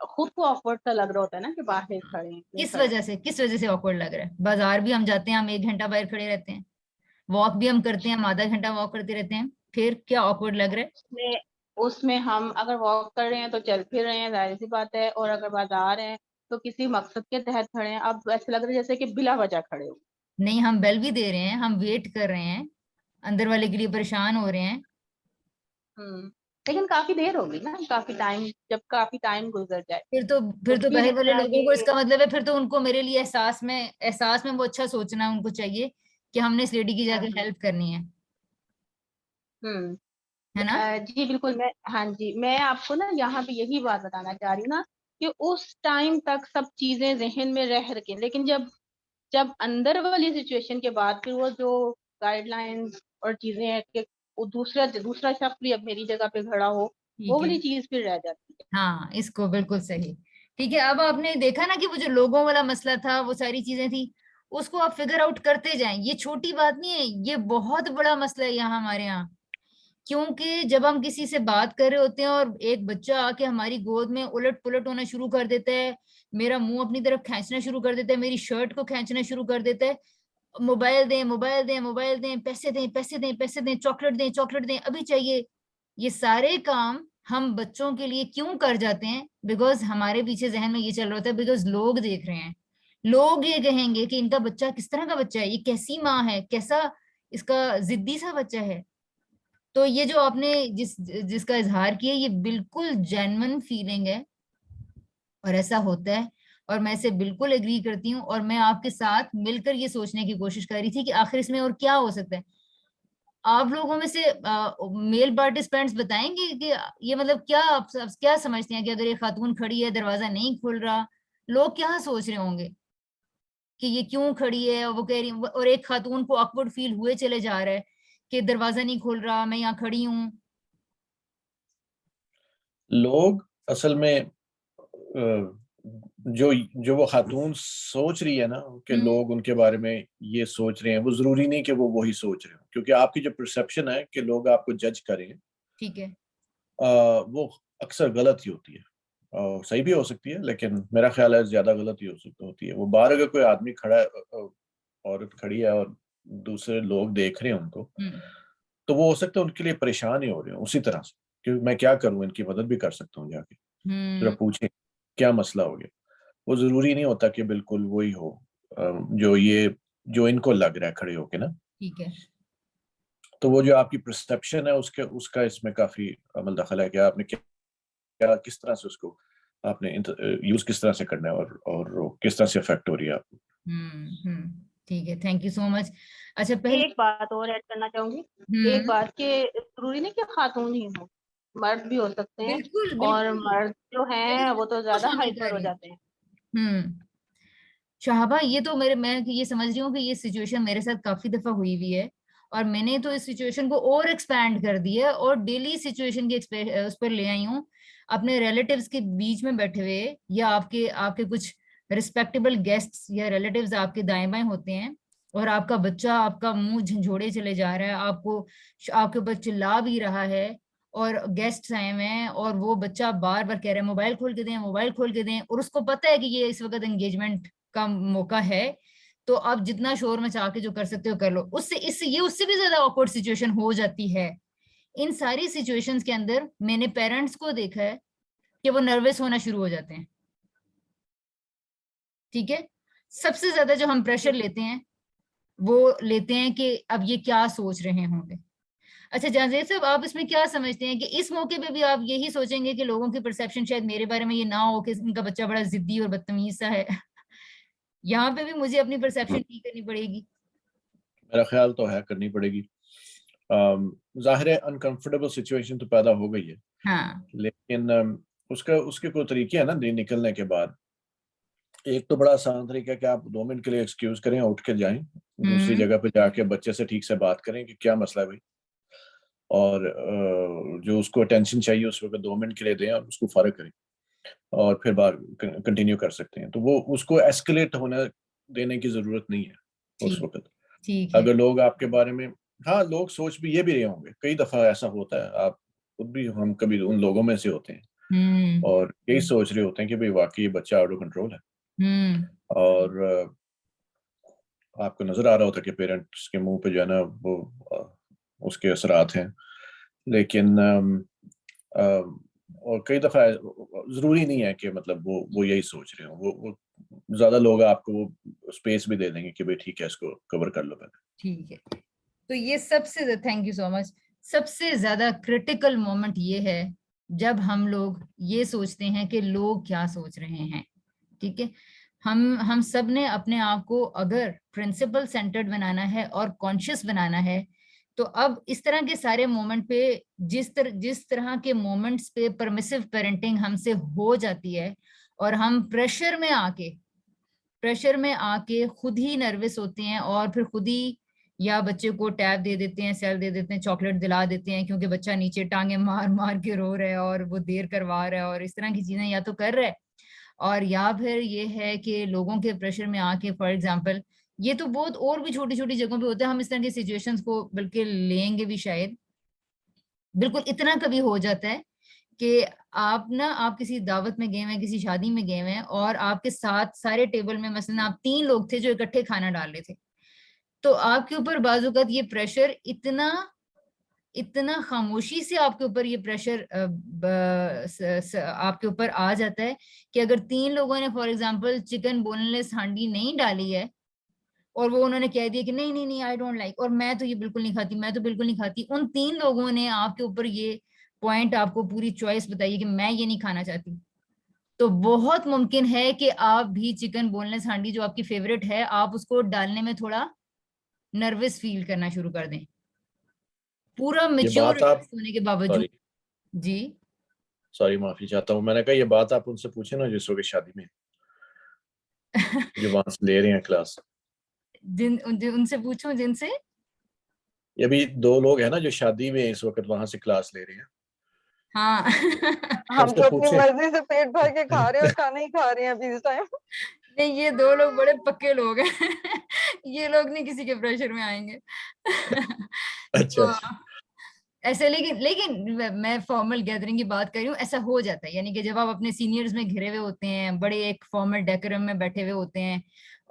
Speaker 2: खुद को ऑकवर्ड सा लग रहा होता है ना कि बाहर खड़े हैं, क्यों
Speaker 1: किस
Speaker 2: खड़े
Speaker 1: वजह
Speaker 2: हैं।
Speaker 1: से, किस वजह से ऑकवर्ड लग रहा है? बाजार भी हम जाते हैं, हम 1 घंटा बाहर खड़े रहते हैं, वॉक भी हम करते हैं, हम आधा घंटा वॉक करते रहते हैं, फिर क्या ऑकवर्ड लग रहा है?
Speaker 2: उसमें उसमें हम अगर वॉक कर रहे हैं तो चल फिर रहे हैं, जाहिर सी बात है, और अगर बाजार हैं तो किसी मकसद के तहत खड़े हैं। अब ऐसे लग रहा है जैसे कि बिला वजह खड़े हो।
Speaker 1: नहीं, हम बेल भी दे रहे हैं, हम वेट कर रहे हैं, अंदर वाले के लिए परेशान हो रहे हैं।
Speaker 2: हम्म। लेकिन काफी देर होगी ना, काफी टाइम, जब काफी टाइम गुजर जाए
Speaker 1: फिर
Speaker 2: तो
Speaker 1: तो
Speaker 2: फिर
Speaker 1: बाहर
Speaker 2: इस
Speaker 1: वाले
Speaker 2: तरह
Speaker 1: लोगों
Speaker 2: की।
Speaker 1: को इसका मतलब है, फिर तो उनको मेरे लिए एहसास में वो अच्छा सोचना उनको चाहिए कि हमने इस लेडी की जाके हेल्प करनी
Speaker 2: हम्म।
Speaker 1: है ना?
Speaker 2: जी बिल्कुल। मैं, हाँ जी, मैं आपको ना यहाँ पे यही बात बताना चाह रही हूँ ना कि उस टाइम तक सब चीजें जहन में रह के, लेकिन जब जब अंदर वाली सिचुएशन के बाद फिर वो जो गाइडलाइंस और चीजें हैं कि वो दूसरा दूसरा शख्स भी अब मेरी जगह पे खड़ा हो, वो
Speaker 1: ठीक है,
Speaker 2: वाली चीज फिर रह जाती है।
Speaker 1: हाँ, इसको बिल्कुल सही। ठीक है, अब आपने देखा ना कि वो जो लोगों वाला मसला था, वो सारी चीजें थी, उसको आप फिगर आउट करते जाएं। ये छोटी बात नहीं है, ये बहुत बड़ा मसला है यहाँ हमारे यहाँ। क्योंकि जब हम किसी से बात कर रहे होते हैं और एक बच्चा आके हमारी गोद में उलट पुलट होना शुरू कर देता है, मेरा मुंह अपनी तरफ खींचना शुरू कर देता है, मेरी शर्ट को खींचना शुरू कर देता है, मोबाइल दें, मोबाइल दें, मोबाइल दें, पैसे दें, पैसे दें, पैसे दें, चॉकलेट दें, चॉकलेट दें, अभी चाहिए, ये सारे काम हम बच्चों के लिए क्यों कर जाते हैं? बिकॉज हमारे पीछे जहन में ये चल रहा होता है, बिकॉज लोग देख रहे हैं, लोग ये कहेंगे कि इनका बच्चा किस तरह का बच्चा है, ये कैसी माँ है, कैसा इसका जिद्दी सा बच्चा है। तो ये जो आपने जिसका इजहार किया, ये बिल्कुल जेन्युइन फीलिंग है और ऐसा होता है, और मैं इसे बिल्कुल एग्री करती हूँ। और मैं आपके साथ मिलकर ये सोचने की कोशिश कर रही थी कि आखिर इसमें और क्या हो सकता है। आप लोगों में से मेल पार्टिसिपेंट्स बताएंगे कि ये मतलब क्या आप क्या समझते हैं कि अगर ये खातून खड़ी है, दरवाजा नहीं खुल रहा, लोग क्या सोच रहे होंगे कि ये क्यों खड़ी है? और वो कह रही, और एक खातून को ऑकवर्ड फील हुए चले जा रहा है कि दरवाजा नहीं खुल रहा, मैं यहाँ खड़ी हूँ।
Speaker 3: लोग असल में जो जो वो खातून सोच रही है ना कि लोग उनके बारे में ये सोच रहे हैं, वो जरूरी नहीं कि वो वही सोच रहे हो, क्योंकि आपकी जो परसेप्शन है कि लोग आपको जज करें,
Speaker 1: ठीक है,
Speaker 3: वो अक्सर गलत ही होती है। सही भी हो सकती है, लेकिन मेरा ख्याल है ज्यादा गलत ही होती है। वो बाहर अगर कोई आदमी खड़ा है, औरत खड़ी है और दूसरे लोग देख रहे हैं उनको, तो वो हो सकता है उनके लिए परेशान ही हो रहे हो उसी तरह से, क्योंकि मैं क्या करूं, इनकी मदद भी कर सकता हूँ जाके, जरा पूछे क्या मसला हो गया। वो जरूरी नहीं होता कि बिल्कुल वही हो जो इनको लग रहा है खड़े होके ना।
Speaker 1: ठीक है।
Speaker 3: तो वो जो आपकी परसेप्शन है उसका इसमें काफी अमल दखल है कि आपने क्या किस तरह से उसको आपने यूज किस तरह से करना है, और किस तरह से इफेक्ट हो रही है आपको।
Speaker 1: ठीक है, थैंक यू सो मच। अच्छा, पहले
Speaker 2: एक बात और ऐड करना चाहूंगी। एक बात के जरूरी नहीं कि खातून ही हो, मर्द भी हो सकते हैं।
Speaker 1: बिल्कुल
Speaker 2: और
Speaker 1: बिल्कुल,
Speaker 2: मर्द जो हैं वो तो ज्यादा
Speaker 1: शामिल कर
Speaker 2: हाइपर हो
Speaker 1: रही
Speaker 2: जाते हैं।
Speaker 1: हूँ। शाहबा, ये तो मैं ये समझ रही हूँ कि ये सिचुएशन मेरे साथ काफी दफा हुई हुई है, और मैंने तो इस सिचुएशन को और एक्सपैंड कर दिया और डेली सिचुएशन की उस पर ले आई हूँ। अपने रिलेटिव्स के बीच में बैठे हुए, या आपके आपके कुछ रिस्पेक्टेबल गेस्ट्स या रिलेटिव्स आपके दाएं बाएं होते हैं, और आपका बच्चा आपका मुंह झंझोड़े चले जा रहा है, आपके ऊपर चिल्ला भी रहा है, और गेस्ट्स आए हुए हैं, और वो बच्चा बार बार कह रहा है मोबाइल खोल के दें, मोबाइल खोल के दें, और उसको पता है कि ये इस वक्त एंगेजमेंट का मौका है, तो आप जितना शोर मचा के जो कर सकते हो कर लो। उससे भी ज्यादा ऑकवर्ड सिचुएशन हो जाती है। इन सारी सिचुएशंस के अंदर मैंने पेरेंट्स को देखा है कि वो नर्वस होना शुरू हो जाते हैं। ठीक है, सबसे ज्यादा जो हम प्रेशर लेते हैं वो लेते हैं कि अब ये क्या सोच रहे होंगे। अच्छा जावेद साहब, आप इसमें क्या समझते हैं कि इस मौके पे भी आप यही सोचेंगे कि लोगों की परसेप्शन शायद मेरे बारे में ये ना हो कि इनका बच्चा बड़ा जिद्दी और बदतमीज सा है? यहाँ पे भी मुझे अपनी परसेप्शन ठीक करनी पड़ेगी।
Speaker 3: मेरा ख्याल तो है करनी पड़ेगी। जाहिर है अनकंफर्टेबल सिचुएशन तो पैदा हो गई है,
Speaker 1: हाँ।
Speaker 3: लेकिन उसके कोई तरीके हैं ना निकलने के बाद। एक तो बड़ा आसान तरीका है कि आप 2 मिनट के लिए एक्सक्यूज करें, उठ के जाएं, दूसरी जगह पे जाके बच्चे से ठीक से बात करें कि क्या मसला है भाई, और जो उसको अटेंशन चाहिए उस वक्त 2 मिनट के लिए दें और उसको फारिग करें, और फिर बात कंटिन्यू कर सकते हैं। तो वो उसको एस्केलेट होने देने की जरूरत नहीं है उस
Speaker 1: ठीक,
Speaker 3: वक्त।
Speaker 1: ठीक है।
Speaker 3: अगर लोग आपके बारे में, हाँ लोग सोच भी ये भी रहे होंगे, कई दफा ऐसा होता है, आप खुद भी, हम कभी उन लोगों में से होते हैं और यही सोच रहे होते हैं कि भाई वाकई बच्चा आउट ऑफ कंट्रोल है, और आपको नजर आ रहा होता है कि पेरेंट्स के मुंह पे जो है ना वो उसके असरात हैं। लेकिन और कई दफा जरूरी नहीं है कि मतलब वो यही सोच रहे हो, वो ज्यादा लोग आपको वो स्पेस भी दे देंगे कि भाई ठीक है इसको कवर कर लो पहले।
Speaker 1: ठीक है, तो ये सबसे, थैंक यू सो मच, सबसे ज्यादा क्रिटिकल मोमेंट ये है जब हम लोग ये सोचते हैं कि लोग क्या सोच रहे हैं। ठीक है, हम सब ने अपने आप को अगर प्रिंसिपल सेंटर्ड बनाना है और कॉन्शियस बनाना है, तो अब इस तरह के सारे मोमेंट पे जिस तरह के मोमेंट्स पे परमिसिव पेरेंटिंग हमसे हो जाती है, और हम प्रेशर में आके खुद ही नर्वस होते हैं, और फिर खुद ही या बच्चे को टैब दे देते हैं, सेल दे देते हैं, चॉकलेट दिला देते हैं, क्योंकि बच्चा नीचे टांगे मार मार के रो रहा है और वो देर करवा रहा है, और इस तरह की चीजें या तो कर रहा है, और या फिर ये है कि लोगों के प्रेशर में आके, फॉर एग्जांपल, ये तो बहुत और भी छोटी छोटी जगहों पे होता है, हम इस तरह की सिचुएशंस को बल्कि लेंगे भी शायद। बिल्कुल इतना कभी हो जाता है कि आप किसी दावत में गए हैं, किसी शादी में गए हैं, और आपके साथ सारे टेबल में मसलन आप 3 लोग थे जो इकट्ठे खाना डाल रहे थे, तो आपके ऊपर बाजुकात ये प्रेशर इतना इतना खामोशी से आपके ऊपर ये प्रेशर आपके ऊपर आ जाता है कि अगर 3 लोगों ने फॉर एग्जांपल चिकन बोनलेस हांडी नहीं डाली है और वो उन्होंने कह दिया कि नहीं नहीं नहीं आई डोंट लाइक, और मैं तो ये बिल्कुल नहीं खाती, मैं तो बिल्कुल नहीं खाती, उन 3 लोगों ने आपके ऊपर ये पॉइंट, आपको पूरी चॉइस बताई कि मैं ये नहीं खाना चाहती, तो बहुत मुमकिन है कि आप भी चिकन बोनलेस हांडी जो आपकी फेवरेट है, आप उसको डालने में थोड़ा नर्वस फील करना शुरू कर दें, पूरा
Speaker 3: ये
Speaker 1: मेच्योर
Speaker 3: बात आप
Speaker 1: होने के बावजूद।
Speaker 3: सॉरी
Speaker 1: जी
Speaker 3: सॉरी माफी चाहता हूँ, मैंने कहा ये बात आप उनसे पूछे ना जिस वक्त शादी में जो वहां से ले रहे हैं क्लास।
Speaker 1: उनसे पूछो जिनसे
Speaker 3: ये भी 2 लोग हैं ना जो शादी में इस वक्त वहां से क्लास ले रहे हैं,
Speaker 1: हाँ
Speaker 6: हम
Speaker 3: उनसे
Speaker 6: तो अपनी
Speaker 3: पूछे।
Speaker 6: मर्जी से पेट भर के खा रहे हैं और खाना ही खा रहे हैं अभी इस टाइम।
Speaker 1: नहीं, ये 2 लोग बड़े पक्के लोग हैं ये लोग नहीं किसी के प्रेशर में आएंगे
Speaker 3: अच्छा
Speaker 1: तो
Speaker 3: अच्छा।
Speaker 1: ऐसे, लेकिन मैं फॉर्मल गैदरिंग की बात कर रही हूँ, ऐसा हो जाता है, यानी कि जब आप अपने सीनियर्स में घिरे हुए होते हैं, बड़े एक फॉर्मल डेकोरम में बैठे हुए होते हैं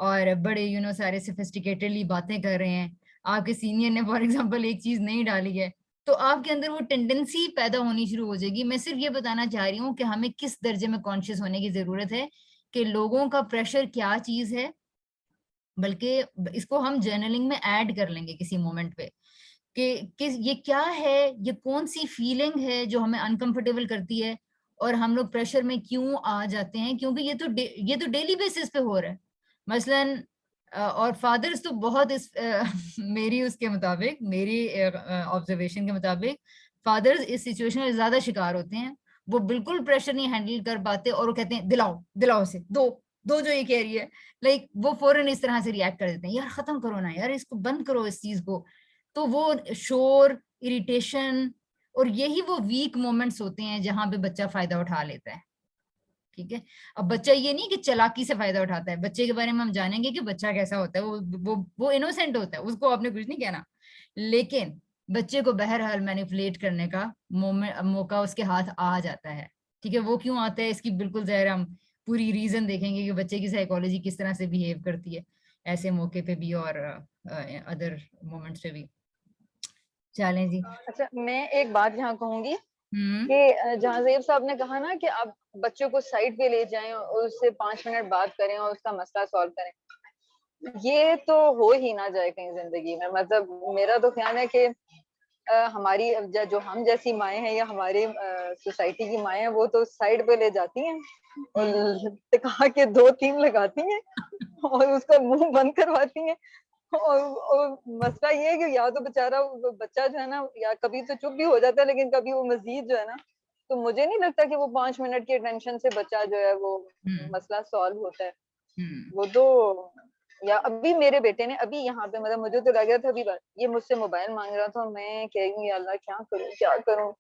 Speaker 1: और बड़े सारे सोफिस्टिकेटेडली बातें कर रहे हैं, आपके सीनियर ने फॉर एग्जांपल एक चीज नहीं डाली है, तो आपके अंदर वो टेंडेंसी पैदा होनी शुरू हो जाएगी। मैं सिर्फ ये बताना चाह रही हूँ कि हमें किस दर्जे में कॉन्शियस होने की जरूरत है कि लोगों का प्रेशर क्या चीज है, बल्कि इसको हम जर्नलिंग में ऐड कर लेंगे किसी मोमेंट पे कि ये क्या है, ये कौन सी फीलिंग है जो हमें अनकंफर्टेबल करती है और हम लोग प्रेशर में क्यों आ जाते हैं, क्योंकि ये तो डेली बेसिस पे हो रहा है मसलन। और फादर्स तो बहुत मेरी उसके मुताबिक, मेरी ऑब्जर्वेशन के मुताबिक फादर्स इस सिचुएशन में ज्यादा शिकार होते हैं, वो बिल्कुल प्रेशर नहीं हैंडल कर पाते और वो कहते हैं दिलाओ दिलाओ से दो दो जो ये कह रही है, लाइक वो फौरन इस तरह से रिएक्ट कर देते हैं, यार खत्म करो ना यार, इसको बंद करो इस चीज को। तो वो शोर, इरिटेशन, और यही वो वीक मोमेंट्स होते हैं जहां पे बच्चा फायदा उठा लेता है। ठीक है, अब बच्चा ये नहीं कि चालाकी से फायदा उठाता है, बच्चे के बारे में हम जानेंगे कि बच्चा कैसा होता है, वो इनोसेंट होता है, उसको आपने कुछ नहीं कहना, लेकिन बच्चे को बहरहाल मैनिपुलेट करने का मौका उसके हाथ आ जाता है। ठीक है, वो क्यों आता है इसकी बिल्कुल ज़ाहिर हम पूरी रीजन देखेंगे कि बच्चे की साइकोलॉजी किस तरह से बिहेव करती है ऐसे मौके पे भी और अदर मोमेंट्स पे भी। चलें जी।
Speaker 6: अच्छा, मैं एक बात यहाँ कहूंगी
Speaker 1: हम्म
Speaker 6: कि जहाँ ज़ेब साहब ने कहा ना कि आप बच्चों को साइड पे ले जाएं और उससे 5 मिनट बात करें और उसका मसला सॉल्व करें, ये तो हो ही ना जाए कहीं जिंदगी में। मतलब मेरा तो ख्याल है कि हमारी जो हम जैसी माएँ हैं या हमारी सोसाइटी की माएँ हैं, वो तो साइड पे ले जाती हैं और टिका के 2-3 लगाती हैं और उसका मुंह बंद करवाती हैं। और मसला ये है कि या तो बेचारा बच्चा जो है ना, या कभी तो चुप भी हो जाता है, लेकिन कभी वो मजीद जो है ना, तो मुझे नहीं लगता कि वो 5 मिनट की टेंशन से बच्चा जो है वो मसला सॉल्व होता है। वो तो, या अभी मेरे बेटे ने अभी यहाँ पे, मतलब मुझे तो लग रहा था अभी ये मुझसे मोबाइल मांग रहा था, मैं कह रही हूँ अल्लाह क्या करूँ,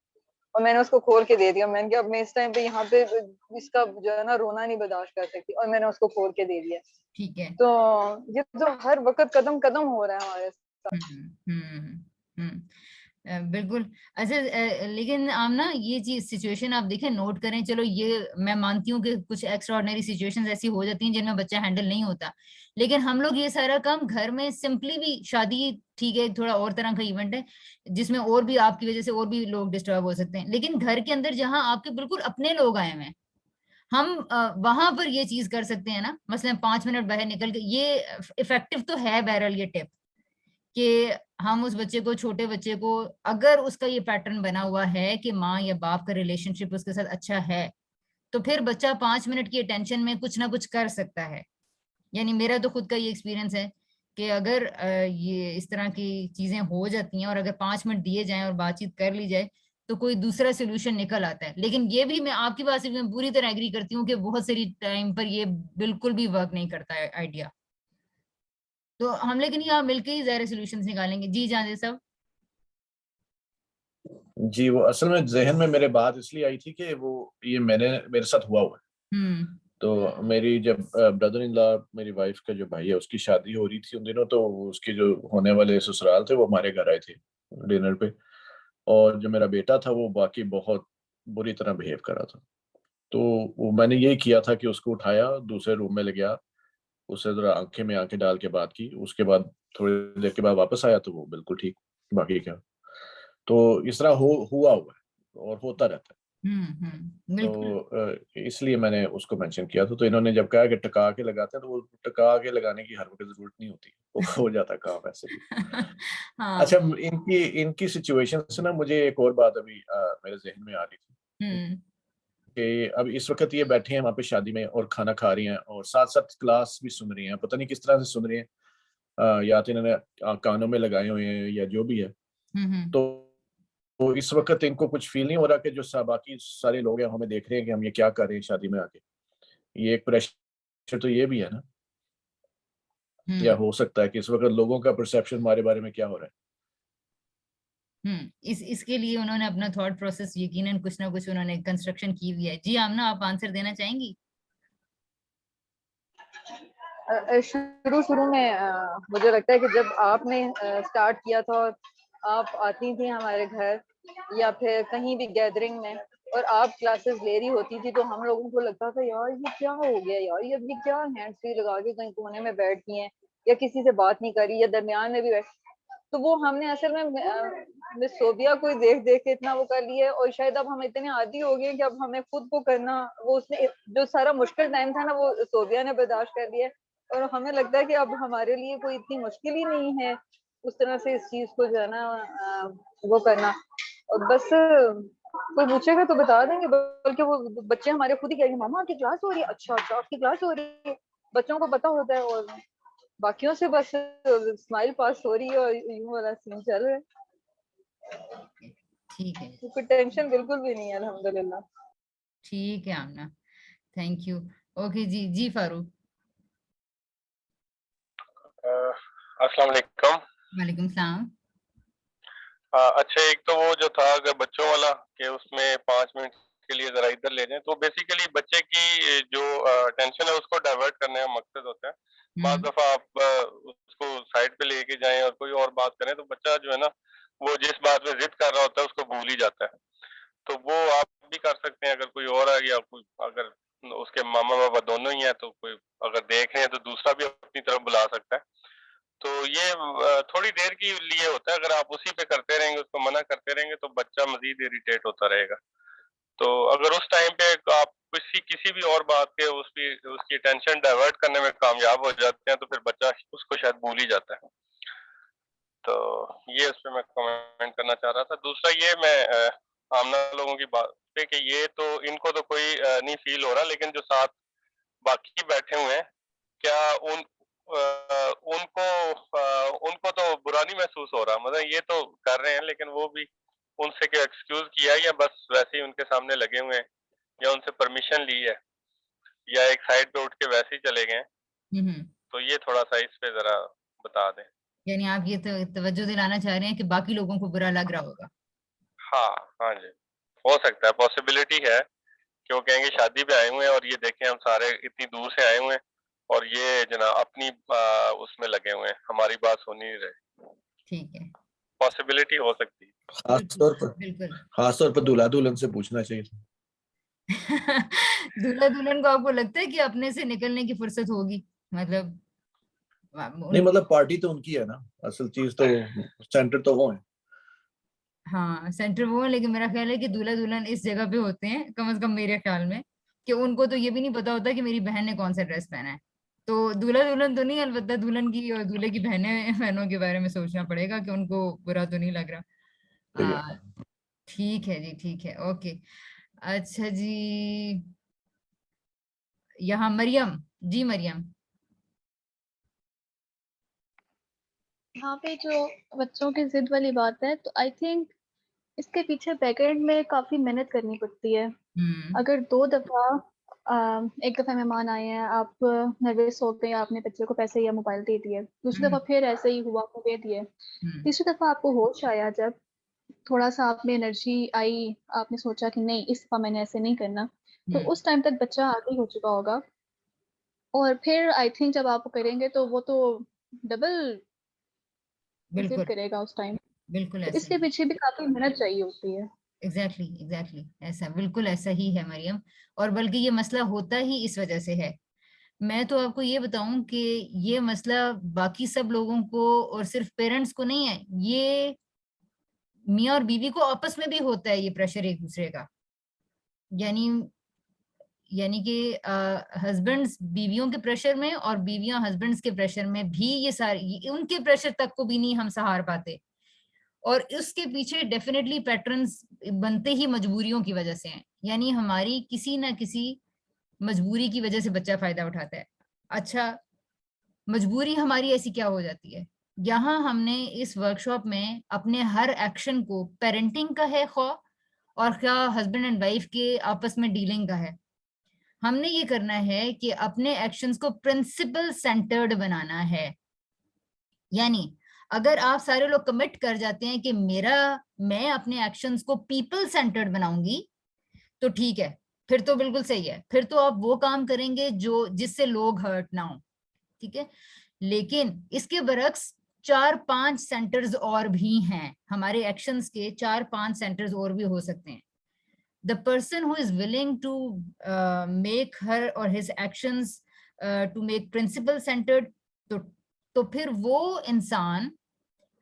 Speaker 6: और मैंने उसको खोल के दे दिया। मैंने कहा अब मैं इस टाइम पे यहाँ पे इसका जो है ना रोना नहीं बर्दाश्त कर सकती, और मैंने उसको खोल के दे दिया।
Speaker 1: ठीक है।
Speaker 6: तो ये तो हर वक्त कदम कदम हो रहा है हमारे
Speaker 1: हम्म बिल्कुल। अच्छा, लेकिन आप ना ये चीज सिचुएशन आप देखें, नोट करें, चलो ये मैं मानती हूँ कि कुछ एक्स्ट्रा ऑर्डिनरी सिचुएशंस ऐसी हो जाती हैं जिनमें बच्चा हैंडल नहीं होता, लेकिन हम लोग ये सारा काम घर में सिंपली भी, शादी ठीक है थोड़ा और तरह का इवेंट है जिसमें और भी आपकी वजह से और भी लोग डिस्टर्ब हो सकते हैं, लेकिन घर के अंदर जहाँ आपके बिल्कुल अपने लोग आए हुए हैं, हम वहां पर ये चीज कर सकते हैं ना, मसलन 5 मिनट बाहर निकल के, ये इफेक्टिव तो है बहरहाल ये टिप, कि हम उस बच्चे को, छोटे बच्चे को, अगर उसका ये पैटर्न बना हुआ है कि माँ या बाप का रिलेशनशिप उसके साथ अच्छा है, तो फिर बच्चा 5 मिनट की अटेंशन में कुछ ना कुछ कर सकता है। यानी मेरा तो खुद का ये एक्सपीरियंस है कि अगर ये इस तरह की चीजें हो जाती हैं और अगर 5 मिनट दिए जाएं और बातचीत कर ली जाए तो कोई दूसरा सोल्यूशन निकल आता है। लेकिन ये भी मैं आपकी बात से मैं पूरी तरह एग्री करती हूँ कि बहुत सारी टाइम पर ये बिल्कुल भी वर्क नहीं करता है आइडिया, तो हम लेकिन यहाँ मिलके ही ज़ाहिर सोल्यूशंस निकालेंगे। जी जाने सब।
Speaker 3: जी, वो असल में जहन में मेरे बात इसलिए आई थी कि वो ये मेरे साथ हुआ है। तो मेरी जब ब्रदर इन लॉ, मेरी वाइफ का जो भाई है, उसकी शादी हो रही थी उन दिनों, तो उसके जो होने वाले ससुराल थे वो हमारे घर आए थे डिनर पे, और जो मेरा बेटा था वो बाकी बहुत बुरी तरह बिहेव कर रहा था। तो वो मैंने यही किया था कि उसको उठाया, दूसरे रूम में ले गया, उससे जरा आंखें में आंखें डाल के बात की, उसके बाद थोड़ी देर के बाद वापस आया तो वो बिल्कुल ठीक, बाकी क्या। तो इस तरह हुआ है और होता रहता है।
Speaker 1: बिल्कुल।
Speaker 3: तो इसलिए मैंने उसको मेंशन किया था। तो इन्होंने जब कहा कि टका के लगाते हैं, तो वो टका के लगाने की हर वक्त जरूरत नहीं होती, वो हो जाता काम ऐसे भी।
Speaker 1: हाँ।
Speaker 3: अच्छा, इनकी सिचुएशन से ना मुझे एक और बात अभी मेरे जहन में आ रही थी कि अब इस वक्त ये बैठे हैं वहाँ पे शादी में और खाना खा रही हैं और साथ साथ क्लास भी सुन रही हैं, पता नहीं किस तरह से सुन रही हैं, या तो इन्होंने कानों में लगाए हुए हैं या जो भी है। तो इस वक्त इनको कुछ फील नहीं हो रहा कि जो बाकी सारे लोग हैं हमें देख रहे हैं कि हम ये क्या कर रहे हैं शादी में आके? ये एक प्रेशर तो ये भी है ना, या हो सकता है कि इस वक्त लोगों का परसेप्शन हमारे बारे में क्या हो रहा है?
Speaker 1: इसके लिए उन्होंने अपना थॉट प्रोसेस यकीनन कुछ ना कुछ उन्होंने कंस्ट्रक्शन की हुई है। जी आमना, आप आंसर देना चाहेंगी?
Speaker 6: शुरू में मुझे लगता है कि जब आपने स्टार्ट किया था और आप आती थी हमारे घर या फिर कहीं भी गैदरिंग में और आप क्लासेस ले रही होती थी, तो हम लोगों को लगता था यार ये क्या हो गया, यार ये क्या हैंड फ्री लगा के कहीं कोने में बैठ गई हैं या किसी से बात नहीं कर रही या दरमियान में भी बैठ। तो वो हमने असल में मिस सोबिया को देख देख के इतना वो कर लिया है और शायद अब हम इतने आदी हो गए कि अब हमें खुद को करना, वो उसने जो सारा मुश्किल टाइम था ना वो सोबिया ने बर्दाश्त कर लिया है और हमें लगता है कि अब हमारे लिए कोई इतनी मुश्किल ही नहीं है उस तरह से इस चीज को जो है ना वो करना। और बस कोई पूछेगा तो बता देंगे, बल्कि वो बच्चे हमारे खुद ही कहेंगे मामा आपकी क्लास हो रही है, अच्छा अच्छा आपकी क्लास हो रही है। बच्चों को पता होता है और बाकियों से बस स्माइल पास हो रही है और यूं वाला सीन चल रहा है।
Speaker 1: ठीक है,
Speaker 6: कोई टेंशन बिल्कुल भी नहीं है अल्हम्दुलिल्लाह।
Speaker 1: ठीक है आमना, थैंक यू। ओके जी फारूक।
Speaker 8: अस्सलाम वालेकुम।
Speaker 1: वालेकुम सलाम।
Speaker 8: अच्छा, एक तो वो जो था अगर बच्चों वाला कि उसमें 5 मिनट के लिए जरा इधर ले जाएं, तो बेसिकली बच्चे की जो टेंशन है उसको डाइवर्ट करने का मकसद होता है। बाज़ दफा आप उसको साइड पे लेके जाएं और कोई और बात करें तो बच्चा जो है ना वो जिस बात में जिद कर रहा होता है उसको भूल ही जाता है। तो वो आप भी कर सकते हैं, अगर कोई और है या कोई अगर उसके मामा बाबा दोनों ही हैं तो कोई अगर देख रहे हैं तो दूसरा भी अपनी तरफ बुला सकता है। तो ये थोड़ी देर के लिए होता है, अगर आप उसी पे करते रहेंगे, उसको मना करते रहेंगे तो बच्चा मजीद इरिटेट होता रहेगा। तो अगर उस टाइम पे आप किसी भी और बात के उसकी टेंशन डाइवर्ट करने में कामयाब हो जाते हैं तो फिर बच्चा उसको शायद भूल ही जाता है। तो ये उस पे मैं कमेंट करना चाह रहा था। दूसरा ये मैं आमना लोगों की बात पे कि ये तो इनको तो कोई नहीं फील हो रहा, लेकिन जो साथ बाकी बैठे हुए हैं क्या उनको तो बुरा नहीं महसूस हो रहा? मतलब ये तो कर रहे हैं लेकिन वो भी उनसे क्या एक्सक्यूज किया या बस वैसे ही उनके सामने लगे हुए हैं या उनसे परमिशन ली है या एक साइड पे उठ के वैसे ही चले गए? तो ये थोड़ा सा इस पे जरा बता दें।
Speaker 1: यानी आप ये तो तवज्जो दिलाना चाह रहे हैं कि बाकी लोगों को बुरा लग रहा होगा?
Speaker 8: हाँ हाँ जी, हो सकता है, पॉसिबिलिटी है कि वो कहेंगे शादी पे आए हुए हैं और ये देखें हम सारे इतनी दूर से आए हुए हैं और ये जना अपनी उसमें लगे हुए हैं, हमारी बात सुन ही नहीं रहे।
Speaker 1: ठीक है,
Speaker 8: पॉसिबिलिटी हो सकती है।
Speaker 1: बिल्कुल।
Speaker 3: खास तौर पर दूल्हा दुल्हन से पूछना चाहिए।
Speaker 1: दूल्हा दुल्हन को आपको लगता है कि अपने से निकलने की फुर्सत होगी? मतलब
Speaker 3: नहीं, मतलब पार्टी तो उनकी है ना, असल चीज तो सेंटर तो वो है।
Speaker 1: हाँ सेंटर वो है, लेकिन मेरा ख्याल है कि दूल्हा दुल्हन इस जगह पे होते हैं, कम से कम मेरे ख्याल में, कि उनको तो ये भी नहीं पता होता कि मेरी बहन ने कौन सा ड्रेस पहना है। तो दूल्हा दुल्हन तो नहीं, अलबत्ता दुल्हन की और दूल्हे की बहनों के बारे में सोचना पड़ेगा कि उनको बुरा तो नहीं लग रहा। ठीक है जी, ठीक है, ओके। अच्छा जी, यहाँ मरियम जी, मरियम।
Speaker 5: यहाँ पे जो बच्चों की जिद वाली बात है, तो आई थिंक इसके पीछे बैकएंड में काफी मेहनत करनी पड़ती है। अगर 2 दफा एक दफा मेहमान आए हैं, आप नर्वस हो गए, आपने बच्चे को पैसे या मोबाइल दे दिए, दूसरी दफा फिर ऐसे ही हुआ तो दे दिए, तीसरी दफा आपको होश आया, जब थोड़ा सा आप में एनर्जी आई, आपने सोचा कि नहीं इस दफा मैंने ऐसे नहीं करना, तो उस टाइम तक बच्चा आगे हो चुका होगा। और फिर आई थिंक जब आप करेंगे तो वो तो डबल जिद करेगा उस टाइम।
Speaker 1: बिल्कुल,
Speaker 5: तो इसके पीछे भी काफी मेहनत चाहिए होती है।
Speaker 1: एग्जैक्टली ऐसा, बिल्कुल ऐसा ही है मरियम। और बल्कि ये मसला होता ही इस वजह से है। मैं तो आपको ये बताऊं कि ये मसला बाकी सब लोगों को और सिर्फ पेरेंट्स को नहीं है, ये मियाँ और बीवी को आपस में भी होता है ये प्रेशर एक दूसरे का, यानी कि हस्बैंड्स बीवियों के प्रेशर में और बीवियां हस्बैंड्स के प्रेशर में भी ये सारे उनके प्रेशर तक को भी नहीं हम सहार पाते, और इसके पीछे डेफिनेटली पैटर्न्स बनते ही मजबूरियों की वजह से हैं, यानी हमारी किसी ना किसी मजबूरी की वजह से बच्चा फायदा उठाता है। अच्छा, मजबूरी हमारी ऐसी क्या हो जाती है? यहाँ हमने इस वर्कशॉप में अपने हर एक्शन को, पेरेंटिंग का है खौफ और क्या हस्बैंड एंड वाइफ के आपस में डीलिंग का है, हमने ये करना है कि अपने एक्शंस को प्रिंसिपल सेंटर्ड बनाना है। यानी अगर आप सारे लोग कमिट कर जाते हैं कि मैं अपने एक्शंस को पीपल सेंटर्ड बनाऊंगी, तो ठीक है, फिर तो बिल्कुल सही है, फिर तो आप वो काम करेंगे जिससे लोग हर्ट ना हो, ठीक है। लेकिन इसके बरक्स 4-5 सेंटर्स और भी हैं, हमारे एक्शंस के 4-5 सेंटर्स और भी हो सकते हैं। The person who is willing to make her or his actions to make principle centered, तो फिर वो इंसान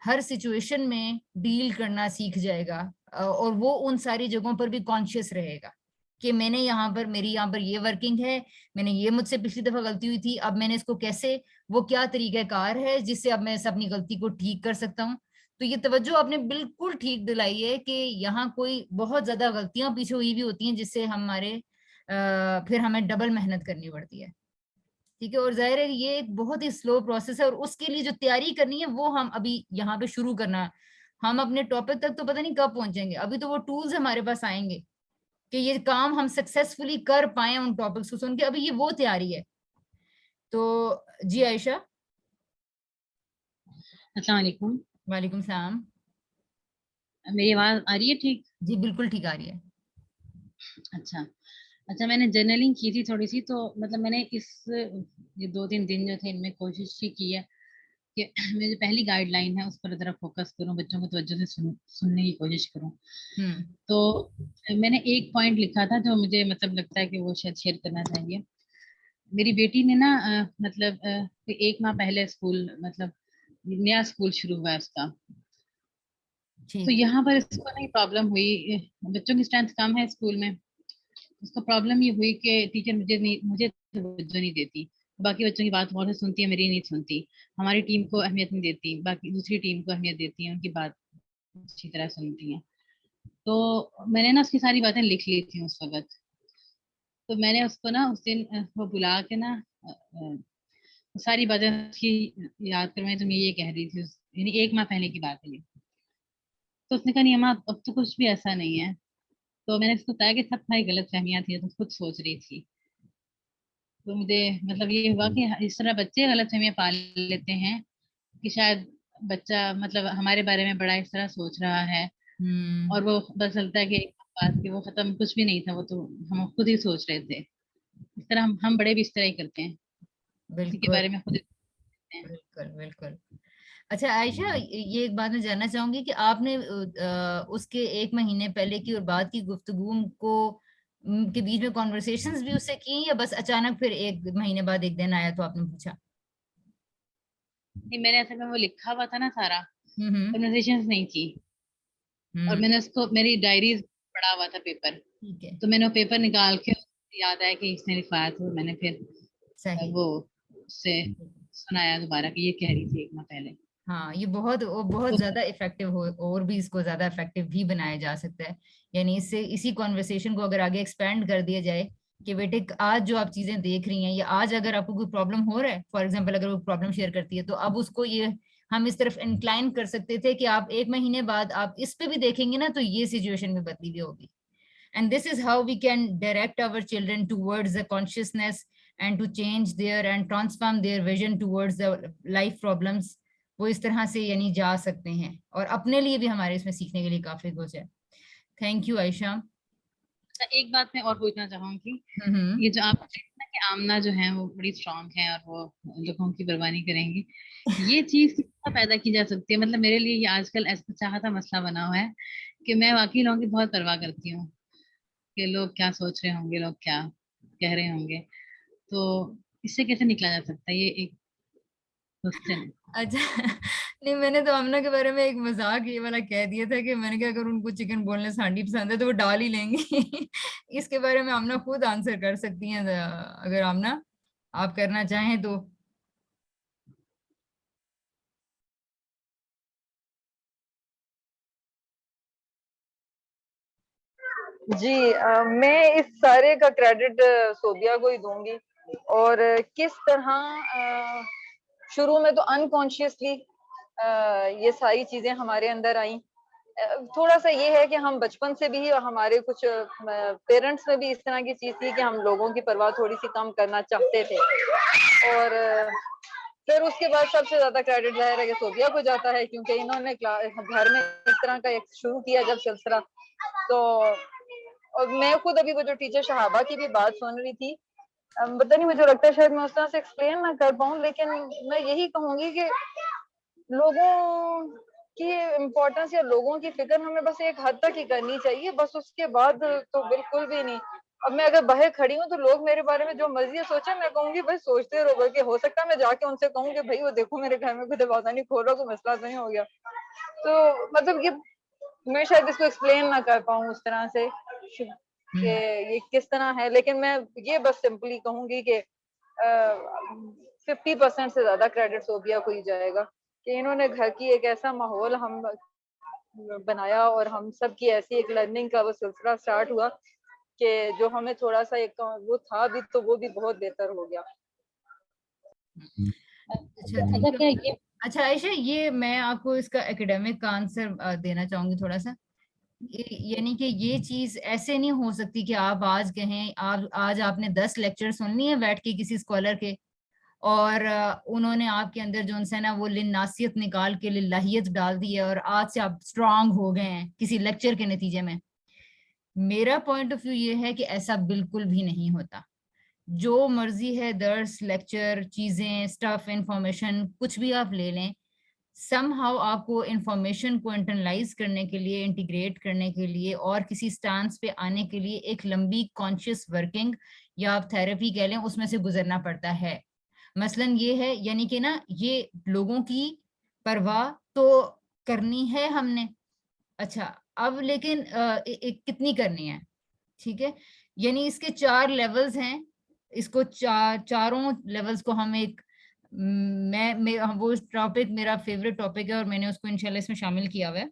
Speaker 1: हर सिचुएशन में डील करना सीख जाएगा, और वो उन सारी जगहों पर भी कॉन्शियस रहेगा कि मेरी यहाँ पर ये वर्किंग है, मैंने ये मुझसे पिछली दफा गलती हुई थी, अब मैंने इसको कैसे, वो क्या तरीकाकार है जिससे अब मैं अपनी गलती को ठीक कर सकता हूँ। तो ये तवज्जो आपने बिल्कुल ठीक दिलाई है कि यहाँ कोई बहुत ज्यादा गलतियां पीछे हुई भी होती हैं जिससे फिर हमें डबल मेहनत करनी पड़ती है, ठीक है। और जाहिर है ये एक बहुत ही स्लो प्रोसेस है, और उसके लिए जो तैयारी करनी है वो हम अभी यहाँ पे शुरू करना। हम अपने टॉपिक तक तो पता नहीं कब पहुंचेंगे, अभी तो वो टूल्स हमारे पास आएंगे कि ये काम हम सक्सेसफुली कर पाए उन टॉपिक्स को सुन के, अभी ये वो तैयारी है। तो जी आयशा।
Speaker 9: अस्सलाम वालेकुम।
Speaker 1: वालेकुम सलाम।
Speaker 9: मेरी आवाज आ रही है ठीक?
Speaker 1: जी बिल्कुल ठीक आ रही है।
Speaker 9: अच्छा, मैंने जर्नलिंग की थी थोड़ी सी, तो मतलब मैंने ये 2-3 दिन जो थे इनमें कोशिश ही की है कि मेरी जो पहली गाइडलाइन है उस पर जरा फोकस करूं, बच्चों को तवज्जो से सुनने की कोशिश करूं। तो मैंने एक पॉइंट लिखा था जो मुझे मतलब लगता है कि वो शायद शेयर करना चाहिए। मेरी बेटी ने ना मतलब 1 माह पहले मतलब नया स्कूल शुरू हुआ है उसका, तो यहाँ पर इसको नहीं प्रॉब्लम हुई, बच्चों की स्ट्रेंथ कम है स्कूल में, उसको प्रॉब्लम ये हुई कि टीचर मुझे तवज्जो नहीं देती, बाकी बच्चों की बात बहुत से सुनती है, मेरी नहीं सुनती, हमारी टीम को अहमियत नहीं देती, बाकी दूसरी टीम को अहमियत देती है, उनकी बात अच्छी तरह सुनती है। तो मैंने ना उसकी सारी बातें लिख ली थी उस वक्त, तो मैंने उसको ना उस दिन वो बुला के ना सारी बातें उसकी याद करवाई, तो मैं ये कह रही थी, यानी 1 माह पहले की बात है ये। तो उसने कहा नहीं अम्मा अब तो कुछ भी ऐसा नहीं है। तो मैंने उसको बताया कि सब तुम्हारी गलत फहमियां थी, तुम खुद सोच रही थी। तो मुझे मतलब ये हुआ कि इस तरह बच्चे गलत फहमियां पाल लेते हैं कि शायद बच्चा मतलब हमारे बारे में बड़ा इस तरह सोच रहा है, और वो बस चलता है कि एक बात कि वो खत्म, कुछ भी नहीं था, वो तो हम खुद ही सोच रहे थे। इस तरह हम बड़े भी इस तरह ही करते हैं, किसी के बारे में खुद ही
Speaker 1: बिल्कुल बिल्कुल। अच्छा आयशा, ये एक बात मैं जानना चाहूंगी कि आपने उसके 1 महीने पहले की और बाद की गुफ्तगू को के बीच में कॉन्वर्सेशंस भी उससे की, या बस अचानक फिर 1 महीने बाद एक दिन आया तो आपने पूछा?
Speaker 9: नहीं, मैंने ऐसे में वो लिखा हुआ था ना सारा, कन्वर्सेशंस नहीं की, और मैंने उसको मेरी डायरीज पढ़ा हुआ था पेपर, तो मैंने वो पेपर निकाल के याद आया कि इसने लिखवाया, तो मैंने फिर वो उससे सुनाया दोबारा कि ये कह रही थी 1 माह पहले।
Speaker 1: हाँ, ये बहुत ज्यादा इफेक्टिव हो, और भी इसको ज्यादा इफेक्टिव भी बनाया जा सकता है। यानी इसी कॉन्वर्सेशन को अगर आगे एक्सपेंड कर दिया जाए कि बेटे आज जो आप चीजें देख रही हैं, या आज अगर आपको कोई प्रॉब्लम हो रहा है, फॉर एग्जांपल अगर वो प्रॉब्लम शेयर करती है, तो अब उसको ये हम इस तरफ इंक्लाइन कर सकते थे कि आप 1 महीने बाद आप इस पे भी देखेंगे ना, तो ये सिचुएशन में बदली भी होगी। And this is how we can direct our children towards the consciousness and to change their and transform their vision towards the life problems। वो इस तरह से यानी जा सकते हैं, और अपने लिए भी हमारे इसमें सीखने के लिए काफी कुछ है। Thank you Ayesha.
Speaker 9: एक बात मैं और पूछना चाहूंगी, ये जो आप ना कि आमना जो है वो बड़ी स्ट्रांग है और वो लोगों की परवाह नहीं करेंगी, ये चीज कितना पैदा की जा सकती है? मतलब मेरे लिए ये आजकल ऐसा चाहता मसला बना हुआ है कि मैं वाकई लोगों की बहुत परवाह करती हूँ कि लोग क्या सोच रहे होंगे, लोग क्या कह रहे होंगे, तो इससे कैसे निकला जा सकता है? ये एक क्वेश्चन है।
Speaker 1: अच्छा नहीं, मैंने तो आमना के बारे में एक मजाक ये वाला कह दिया था कि मैंने कहा अगर उनको चिकन बोनलेस हांडी पसंद है तो वो डाल ही लेंगी। इसके बारे में आमना खुद आंसर कर सकती हैं अगर आमना आप करना चाहें तो।
Speaker 6: जी मैं इस सारे का क्रेडिट सोबिया को ही दूंगी। और किस तरह शुरू में तो अनकॉन्शियसली ये सारी चीजें हमारे अंदर आई। थोड़ा सा ये है कि हम बचपन से भी हमारे कुछ पेरेंट्स में भी इस तरह की चीज थी कि हम लोगों की परवाह थोड़ी सी कम करना चाहते थे। और फिर उसके बाद सबसे ज्यादा क्रेडिट जाहिर है कि सोबिया को जाता है, क्योंकि इन्होंने घर में इस तरह का एक शुरू किया जब सिलसिला। तो और मैं खुद अभी वो जो टीचर शहाबा की भी बात सुन रही थी, पता नहीं मुझे लगता है शायद मैं उस तरह से एक्सप्लेन ना कर पाऊँ, लेकिन मैं यही कहूंगी कि लोगों की इम्पोर्टेंस या लोगों की फिक्र हमें बस एक हद तक ही करनी चाहिए, बस उसके बाद तो बिल्कुल भी नहीं। अब मैं अगर बाहर खड़ी हूँ तो लोग मेरे बारे में जो मर्जी सोचे, मैं कहूंगी भाई सोचते रहो, कि हो सकता है मैं जाके उनसे कहूँ कि भाई वो देखो मेरे घर में कोई दरवाजा नहीं खोल रहा, कोई मसला तो नहीं हो गया। तो मतलब ये मैं शायद इसको एक्सप्लेन ना कर पाऊँ उस तरह से कि ये किस तरह है, लेकिन मैं ये बस सिंपली कहूंगी कि 50% से ज्यादा क्रेडिट सोबिया को ही जाएगा कि इन्होंने घर की एक ऐसा माहौल हम बनाया और हम सब की ऐसी एक लर्निंग का वो सिलसिला स्टार्ट हुआ कि जो हमें थोड़ा सा एक वो था भी तो वो भी बहुत बेहतर हो गया।
Speaker 1: अच्छा क्या ये, अच्छा आयशा ये मैं आपको इसका एकेडमिक का आंसर देना चाहूंगी थोड़ा सा। यानी कि ये चीज ऐसे नहीं हो सकती कि आप आज कहें आप आज आपने 10 लेक्चर सुन लिए बैठ के किसी स्कॉलर के, और उन्होंने आपके अंदर जो है ना वो लिन्नासियत निकाल के लिल्लाहियत डाल दी है और आज से आप स्ट्रांग हो गए हैं किसी लेक्चर के नतीजे में। मेरा पॉइंट ऑफ व्यू ये है कि ऐसा बिल्कुल भी नहीं होता। जो मर्जी है दर्स लेक्चर चीजें स्टफ इंफॉर्मेशन कुछ भी आप ले लें, समहाउ आपको इंफॉर्मेशन को इंटरनलाइज करने के लिए इंटीग्रेट करने के लिए और किसी स्टांस पे आने के लिए एक लंबी कॉन्शियस वर्किंग या आप थेरेपी कह लें उसमें से गुजरना पड़ता है। मसलन ये है यानी कि ना ये लोगों की परवाह तो करनी है हमने। अच्छा अब लेकिन कितनी करनी है, ठीक है। यानी इसके 4 लेवल्स हैं, इसको चारों लेवल्स को हम एक मैं वो टॉपिक मेरा फेवरेट टॉपिक है और मैंने उसको इंशाल्लाह इसमें शामिल किया हुआ है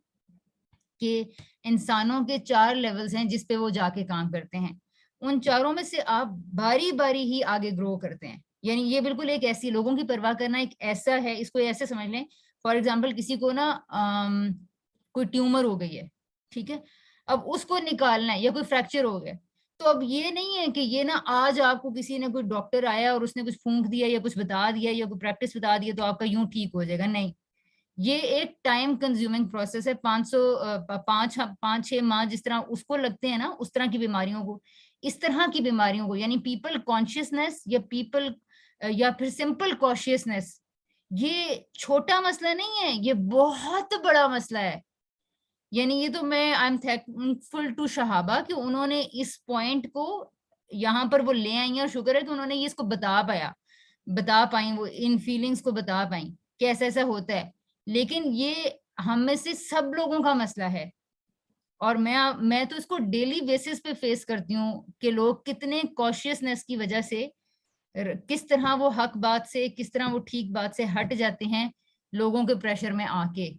Speaker 1: कि इंसानों के 4 लेवल्स हैं जिस पे वो जाके काम करते हैं। उन चारों में से आप बारी बारी ही आगे ग्रो करते हैं। यानी ये बिल्कुल एक ऐसी लोगों की परवाह करना एक ऐसा है, इसको ऐसे समझ लें फॉर एग्जाम्पल किसी को ना कोई ट्यूमर हो गई है, ठीक है, अब उसको निकालना है या कोई फ्रैक्चर हो गया, तो अब ये नहीं है कि ये ना आज आपको किसी ने कोई डॉक्टर आया और उसने कुछ फूंक दिया या कुछ बता दिया या कोई प्रैक्टिस बता दिया तो आपका यूं ठीक हो जाएगा, नहीं। ये एक टाइम कंज्यूमिंग प्रोसेस है। 5-6 माह जिस तरह उसको लगते हैं ना उस तरह की बीमारियों को, इस तरह की बीमारियों को, यानी पीपल कॉन्शियसनेस या पीपल या फिर सिंपल कॉशियसनेस, ये छोटा मसला नहीं है, ये बहुत बड़ा मसला है। यानी ये तो मैं आई एम थैंकफुल टू शहाबा कि उन्होंने इस पॉइंट को यहाँ पर वो ले आई हैं और शुक्र है कि उन्होंने ये इसको बता पाई वो इन फीलिंग्स को बता पाई कि ऐसा ऐसा होता है। लेकिन ये हम में से सब लोगों का मसला है और मैं तो इसको डेली बेसिस पे फेस करती हूँ कि लोग कितने कॉशियसनेस की वजह से किस तरह वो हक बात से किस तरह वो ठीक बात से हट जाते हैं लोगों के प्रेशर में आके,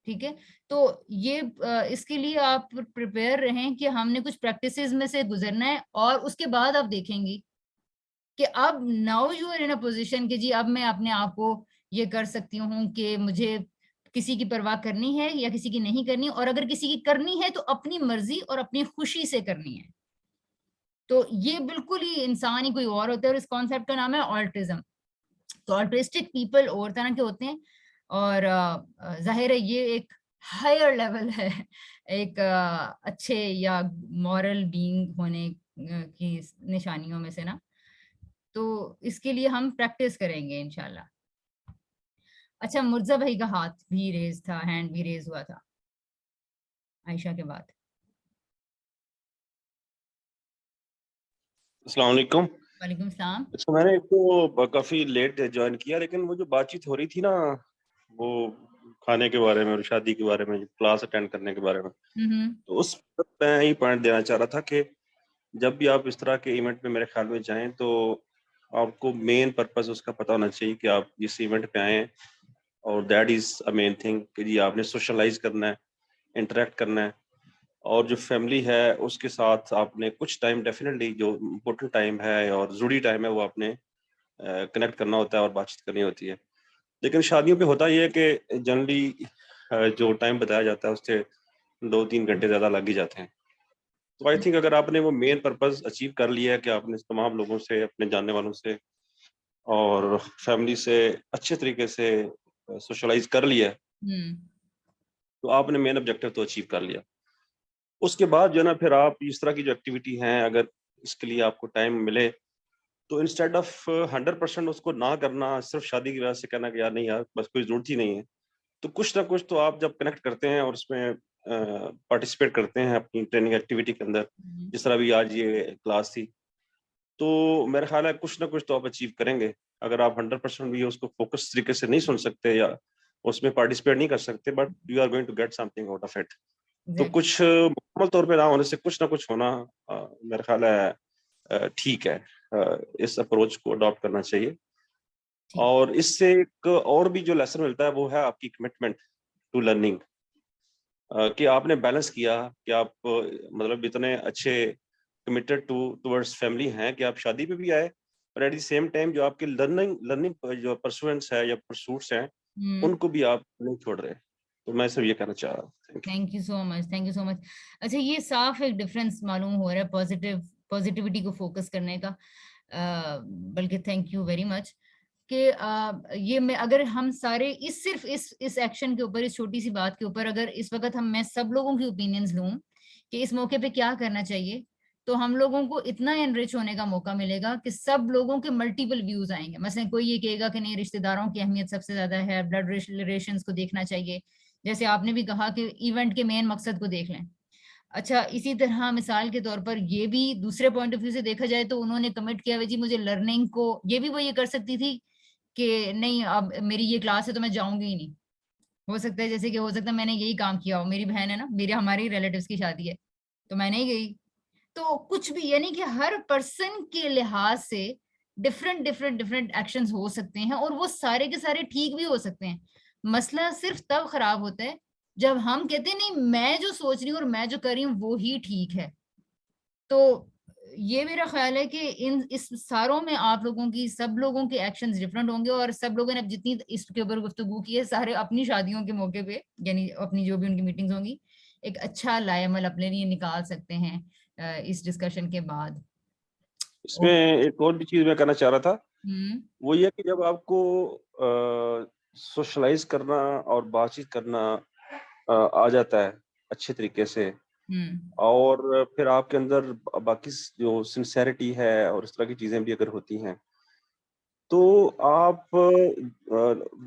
Speaker 1: ठीक है। तो ये इसके लिए आप प्रिपेयर रहें कि हमने कुछ प्रैक्टिसेस में से गुजरना है और उसके बाद आप देखेंगी कि अब now you are in a position कि जी अब मैं अपने आप को ये कर सकती हूँ कि मुझे किसी की परवाह करनी है या किसी की नहीं करनी, और अगर किसी की करनी है तो अपनी मर्जी और अपनी खुशी से करनी है। तो ये बिल्कुल ही इंसान ही कोई और होता है और इस कॉन्सेप्ट का नाम है ऑल्ट्रिज्म। तो ऑल्ट्रिस्टिक पीपल और तरह के होते हैं और जाहिर है ये एक हायर लेवल है एक अच्छे या मॉरल बीइंग होने की निशानियों में से ना। तो इसके लिए हम प्रैक्टिस करेंगे इंशाल्लाह। अच्छा मुर्जा भाई का हाथ भी रेज था, हैंड भी रेज हुआ था आयशा के बाद।
Speaker 10: अस्सलाम वालेकुम।
Speaker 1: वालेकुम सलाम।
Speaker 10: अच्छा मैंने इसको काफी लेट ज्वाइन किया, लेकिन वो जो बातचीत हो रही थी ना वो खाने के बारे में और शादी के बारे में, क्लास अटेंड करने के बारे में। तो उस पर मैं यही पॉइंट देना चाह रहा था कि जब भी आप इस तरह के इवेंट में मेरे ख्याल में जाएं तो आपको मेन पर्पस उसका पता होना चाहिए कि आप इस इवेंट पे आए हैं, और that is a main thing कि जी आपने सोशलाइज करना है, इंटरेक्ट करना है, और जो फैमिली है उसके साथ आपने कुछ टाइम डेफिनेटली जो इम्पोर्टेंट टाइम है और ज़रूरी टाइम है वो आपने कनेक्ट करना होता है और बातचीत करनी होती है। लेकिन शादियों पे होता ये है कि जनरली जो टाइम बताया जाता है उससे 2-3 घंटे ज़्यादा लग ही जाते हैं। तो आई थिंक अगर आपने वो मेन पर्पस अचीव कर लिया है कि आपने तमाम लोगों से, अपने जानने वालों से और फैमिली से अच्छे तरीके से सोशलाइज कर लिया है, तो आपने मेन ऑब्जेक्टिव तो अचीव कर लिया। उसके बाद जो है ना फिर आप इस तरह की जो एक्टिविटी हैं, अगर इसके लिए आपको टाइम मिले तो इंस्टेड ऑफ 100% उसको ना करना, सिर्फ शादी की वजह से कहना कि यार नहीं यार बस कोई जरूरत ही नहीं है, तो कुछ ना कुछ तो आप जब कनेक्ट करते हैं और उसमें पार्टिसिपेट करते हैं अपनी ट्रेनिंग एक्टिविटी के अंदर, जिस तरह भी आज ये क्लास थी, तो मेरा ख्याल है कुछ ना कुछ तो आप अचीव करेंगे। अगर आप 100% भी उसको फोकस तरीके से नहीं सुन सकते या उसमें पार्टिसिपेट नहीं कर सकते, but you are going to get something out of it. तो कुछ मुकम्मल तौर पे ना होने से कुछ ना कुछ होना मेरा ख्याल है ठीक है। इस अप्रोच को अडॉप्ट करना चाहिए, और इससे एक और भी जो लेसन मिलता है वो है आपकी कमिटमेंट टू लर्निंग, कि आपने बैलेंस किया कि आप मतलब इतने अच्छे कमिटेड टुवर्ड्स फैमिली हैं कि आप शादी पे भी आए, और एट द सेम टाइम जो आपके लर्निंग जो परसुएंट्स है या परसूट्स हैं उनको भी आप नहीं छोड़ रहे। तो मैं सिर्फ ये कहना चाह रहा हूँ।
Speaker 1: Thank you so much, thank you so much. अच्छा, ये साफ एक डिफरेंस मालूम हो रहा है पॉजिटिविटी को फोकस करने का, बल्कि थैंक यू वेरी मच कि ये मैं अगर हम सारे सिर्फ इस एक्शन के ऊपर, इस छोटी सी बात के ऊपर अगर इस वक्त मैं सब लोगों की ओपिनियंस लूं कि इस मौके पे क्या करना चाहिए, तो हम लोगों को इतना एनरिच होने का मौका मिलेगा कि सब लोगों के मल्टीपल व्यूज आएंगे। मसलन कोई ये कहेगा कि नहीं, रिश्तेदारों की अहमियत सबसे ज्यादा है, ब्लड रिलेशंस को देखना चाहिए, जैसे आपने भी कहा कि इवेंट के मेन मकसद को देख लें। अच्छा, इसी तरह मिसाल के तौर पर ये भी दूसरे पॉइंट ऑफ व्यू से देखा जाए तो उन्होंने कमिट किया हुआ जी मुझे लर्निंग को, ये भी वो ये कर सकती थी कि नहीं अब मेरी ये क्लास है तो मैं जाऊंगी ही नहीं। हो सकता है जैसे कि हो सकता है मैंने यही काम किया हो, मेरी बहन है ना, मेरे हमारे रिलेटिव्स की शादी है तो मैं नहीं गई। तो कुछ भी, यानी कि हर पर्सन के लिहाज से डिफरेंट एक्शंस हो सकते हैं, और वो सारे के सारे ठीक भी हो सकते हैं। मसला सिर्फ तब खराब होता है जब हम कहते हैं नहीं मैं जो सोच रही हूँ और मैं जो कर रही हूँ वो ही ठीक है। तो ये मेरा ख्याल है कि इस सारों में आप लोगों की, सब लोगों के एक्शंस डिफरेंट होंगे, और सब लोगों ने अब जितनी इसके ऊपर गुफ्तगू की है सारे अपनी शादियों के मौके पे, यानी अपनी जो भी उनकी मीटिंग्स होंगी, एक अच्छा लाएमल अपने लिए निकाल सकते हैं इस डिस्कशन के बाद।
Speaker 10: इसमें एक और भी चीज मैं कहना चाह रहा था, वो ये कि जब आपको सोशलाइज करना और बातचीत करना आ जाता है अच्छे तरीके से, और फिर आपके अंदर बाकी जो सिंसेरिटी है और इस तरह की चीजें भी अगर होती हैं, तो आप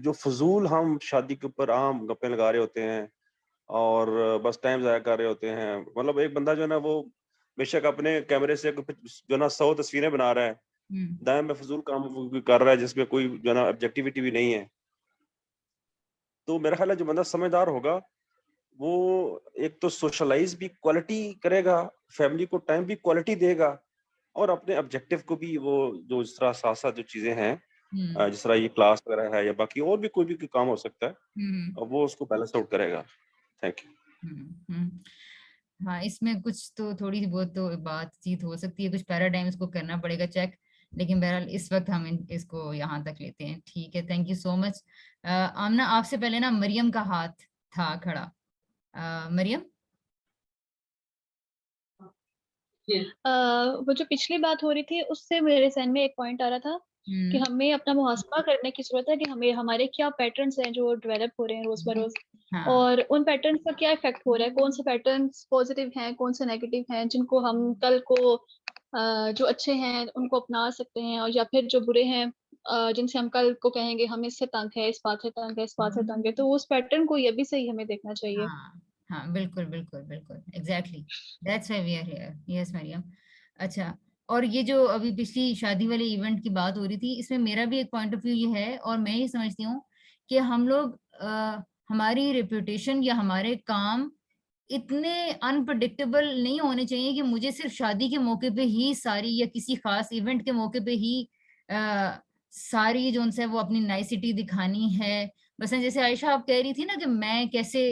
Speaker 10: जो फजूल हम शादी के ऊपर आम गप्पे लगा रहे होते हैं और बस टाइम ज़ाया कर रहे होते हैं, मतलब एक बंदा जो है ना वो बेशक अपने कैमरे से जो ना 100 तस्वीरें बना रहा है, दाएं में फजूल काम कर रहा है जिसमें कोई जो ना ऑब्जेक्टिविटी भी नहीं है। तो मेरा ख्याल है जो बंदा समझदार होगा वो एक तो सोशलाइज भी क्वालिटी करेगा, फैमिली को टाइम भी क्वालिटी देगा, और अपने ऑब्जेक्टिव को भी वो जो इस तरह साथ साथ जो चीजें हैं जिस तरह ये क्लास वगैरह है या बाकी और भी कोई भी काम हो सकता है, वो उसको बैलेंस आउट करेगा। Thank you.
Speaker 1: हाँ, इसमें कुछ तो थोड़ी बहुत तो बातचीत हो सकती है, कुछ पैराडाइम्स को करना पड़ेगा चेक, लेकिन बहरहाल इस वक्त हम इसको यहाँ तक लेते हैं। ठीक है, थैंक यू सो मच। आमना, आपसे पहले ना मरियम का हाथ था खड़ा। मरियम,
Speaker 5: वो जो पिछली बात हो रही थी उससे मेरे ज़हन में एक पॉइंट आ रहा था कि हमें अपना मुहासबा करने की जरूरत है कि हमें हमारे क्या पैटर्न्स हैं जो डेवलप हो रहे हैं रोज बरोज, और उन पैटर्न्स का क्या इफेक्ट हो रहा है, कौन से पैटर्न्स पॉजिटिव हैं, कौन से नेगेटिव हैं, जिनको हम कल को जो अच्छे हैं उनको अपना सकते हैं, और या फिर जो बुरे हैं जिनसे हम कल को कहेंगे हम इससे तंग है, इस बात से तंग है, इस बात से तंग है, तो उस पैटर्न को ये भी सही हमें देखना चाहिए।
Speaker 1: हाँ बिल्कुल बिल्कुल बिल्कुल, exactly, that's why we are here. Yes Mariam. अच्छा, और ये जो अभी पिछली शादी वाले इवेंट की बात हो रही थी, इसमें मेरा भी एक पॉइंट ऑफ व्यू ये है, और मैं ये समझती हूँ कि हम लोग हमारी रेपुटेशन या हमारे काम इतने अनप्रडिक्टेबल नहीं होने चाहिए कि मुझे सिर्फ शादी के मौके पे ही सारी या किसी खास इवेंट के मौके पे ही सारी जो उनसे वो अपनी नाइसिटी दिखानी है। बस जैसे आयशा आप कह रही थी ना कि मैं कैसे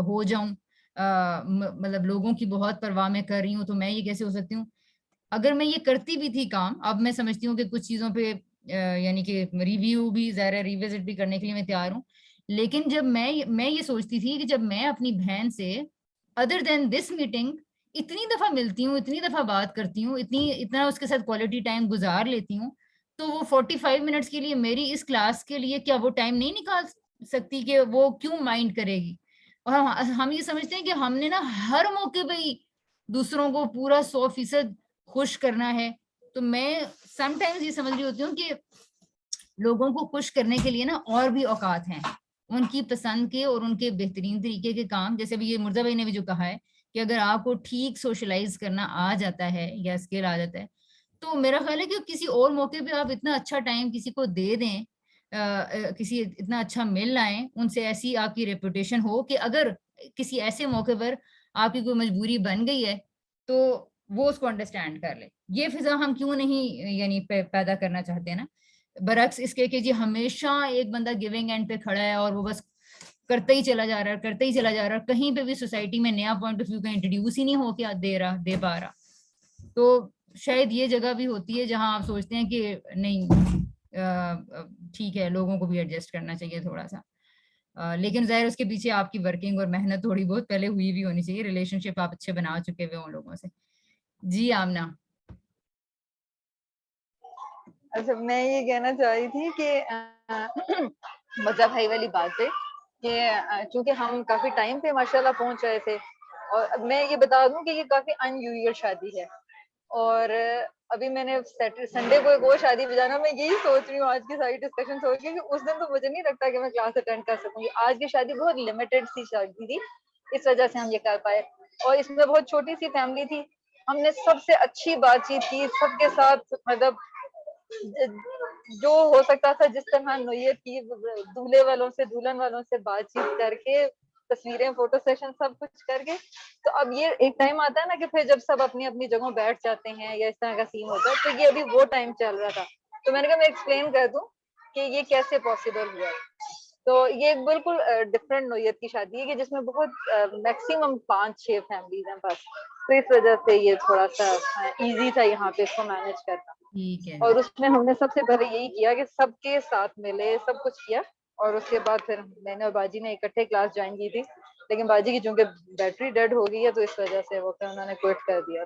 Speaker 1: हो जाऊं, मतलब लोगों की बहुत परवाह मैं कर रही हूँ तो मैं ये कैसे हो सकती हूँ। अगर मैं ये करती भी थी काम, अब मैं समझती हूँ कि कुछ चीजों पे यानी कि रिव्यू भी ज़रा रिविजिट भी करने के लिए मैं तैयार हूँ। लेकिन जब मैं ये सोचती थी कि जब मैं अपनी बहन से अदर देन दिस मीटिंग इतनी दफा मिलती हूँ, इतनी दफा बात करती हूँ, इतना उसके साथ क्वालिटी टाइम गुजार लेती हूँ, तो वो 45 मिनट्स के लिए मेरी इस क्लास के लिए क्या वो टाइम नहीं निकाल सकती? कि वो क्यों माइंड करेगी? और हम ये समझते हैं कि हमने ना हर मौके पे ही दूसरों को पूरा 100% खुश करना है। तो मैं समटाइम्स ये समझ रही होती हूँ कि लोगों को खुश करने के लिए ना और भी औकात हैं, उनकी पसंद के और उनके बेहतरीन तरीके के काम। जैसे भी ये मुर्जा भाई ने भी जो कहा है कि अगर आपको ठीक सोशलाइज करना आ जाता है या स्किल आ जाता है, तो मेरा ख्याल है कि किसी और मौके पे आप इतना अच्छा टाइम किसी को दे दें, किसी इतना अच्छा मिल लाएं, उनसे ऐसी आपकी रेपुटेशन हो कि अगर किसी ऐसे मौके पर आपकी कोई मजबूरी बन गई है तो वो उसको अंडरस्टैंड कर ले। ये फिजा हम क्यों नहीं यानी पैदा करना चाहते हैं ना, बरक्स इसके कि जी हमेशा एक बंदा गिविंग एंड पे खड़ा है और वो बस करते ही चला जा रहा है, करते ही चला जा रहा है, कहीं पे भी सोसाइटी में नया पॉइंट ऑफ व्यू का इंट्रोड्यूस ही नहीं हो के दे पा रहा। तो शायद ये जगह भी होती है जहां आप सोचते हैं कि नहीं ठीक है, लोगों को भी एडजस्ट करना चाहिए थोड़ा सा, लेकिन जाहिर उसके पीछे आपकी वर्किंग और मेहनत थोड़ी बहुत पहले हुई भी होनी चाहिए, रिलेशनशिप आप अच्छे बना चुके हुए उन लोगों से। जी आमना।
Speaker 6: अच्छा, मैं ये कहना चाह रही थी कि मजा भाई वाली बात है कि चूंकि हम काफी टाइम पे माशाल्लाह पहुंच रहे थे, और मैं ये बता दूं कि ये काफी अनयूजुअल शादी है। और अभी मैंने संडे को एक और शादी बजाना, मैं यही सोच रही हूँ आज की सारी डिस्कशन सोच के कि उस दिन तो मुझे नहीं लगता कि मैं क्लास अटेंड कर सकूंगी। आज की शादी बहुत लिमिटेड सी शादी थी, इस वजह से हम ये कर पाए। और इसमें बहुत छोटी सी फैमिली थी, हमने सबसे अच्छी बातचीत की, सबके साथ मतलब जो हो सकता था, जिस तरह नोयत की, दूल्हे वालों से दुल्हन वालों से बातचीत करके, तस्वीरें, फोटो सेशन, सब कुछ करके। तो अब ये एक टाइम आता है ना कि फिर जब सब अपनी अपनी जगह बैठ जाते हैं या इस तरह का सीन होता है, तो ये अभी वो टाइम चल रहा था। तो मैंने कहा मैं एक्सप्लेन कर दूं कि ये कैसे पॉसिबल हुआ। तो ये एक बिल्कुल डिफरेंट नोयत की शादी है कि जिसमें बहुत मैक्सिमम 5-6 फैमिलीज हैं बस। तो इस वजह से ये थोड़ा सा इजी था यहाँ पे इसको मैनेज करना।
Speaker 1: ठीक है।
Speaker 6: और उसमें हमने सबसे पहले यही किया कि सबके साथ मिले, सब कुछ किया, और उसके बाद फिर मैंने और बाजी ने इकट्ठे क्लास ज्वाइन की थी। लेकिन बाजी की चूंकि बैटरी डेड हो गई है तो इस वजह से वो फिर उन्होंने क्विट कर दिया।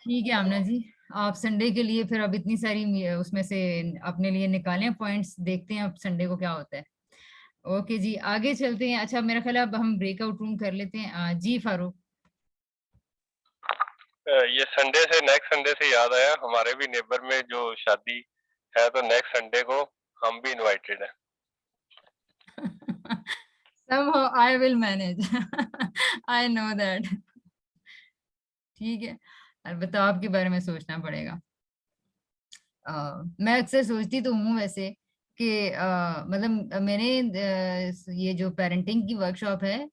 Speaker 1: ठीक है आमना जी, आप संडे के लिए फिर अब इतनी सारी उसमें से अपने लिए निकालें पॉइंट्स, देखते हैं अब संडे को क्या होता है। ओके जी, आगे चलते हैं। अच्छा मेरा ख्याल है अब हम ब्रेकआउट रूम कर लेते हैं। जी फारूक।
Speaker 8: ये संडे से, नेक्स्ट संडे से याद आया, हमारे भी नेबर में जो शादी है तो नेक्स्ट संडे को हम भी इनवाइटेड हैं।
Speaker 1: Somehow I will manage. I know that. ठीक है, अलबत्ता आपके बारे में सोचना पड़ेगा। मैं अक्सर सोचती तो हूँ वैसे कि मतलब मैंने ये जो पेरेंटिंग की वर्कशॉप है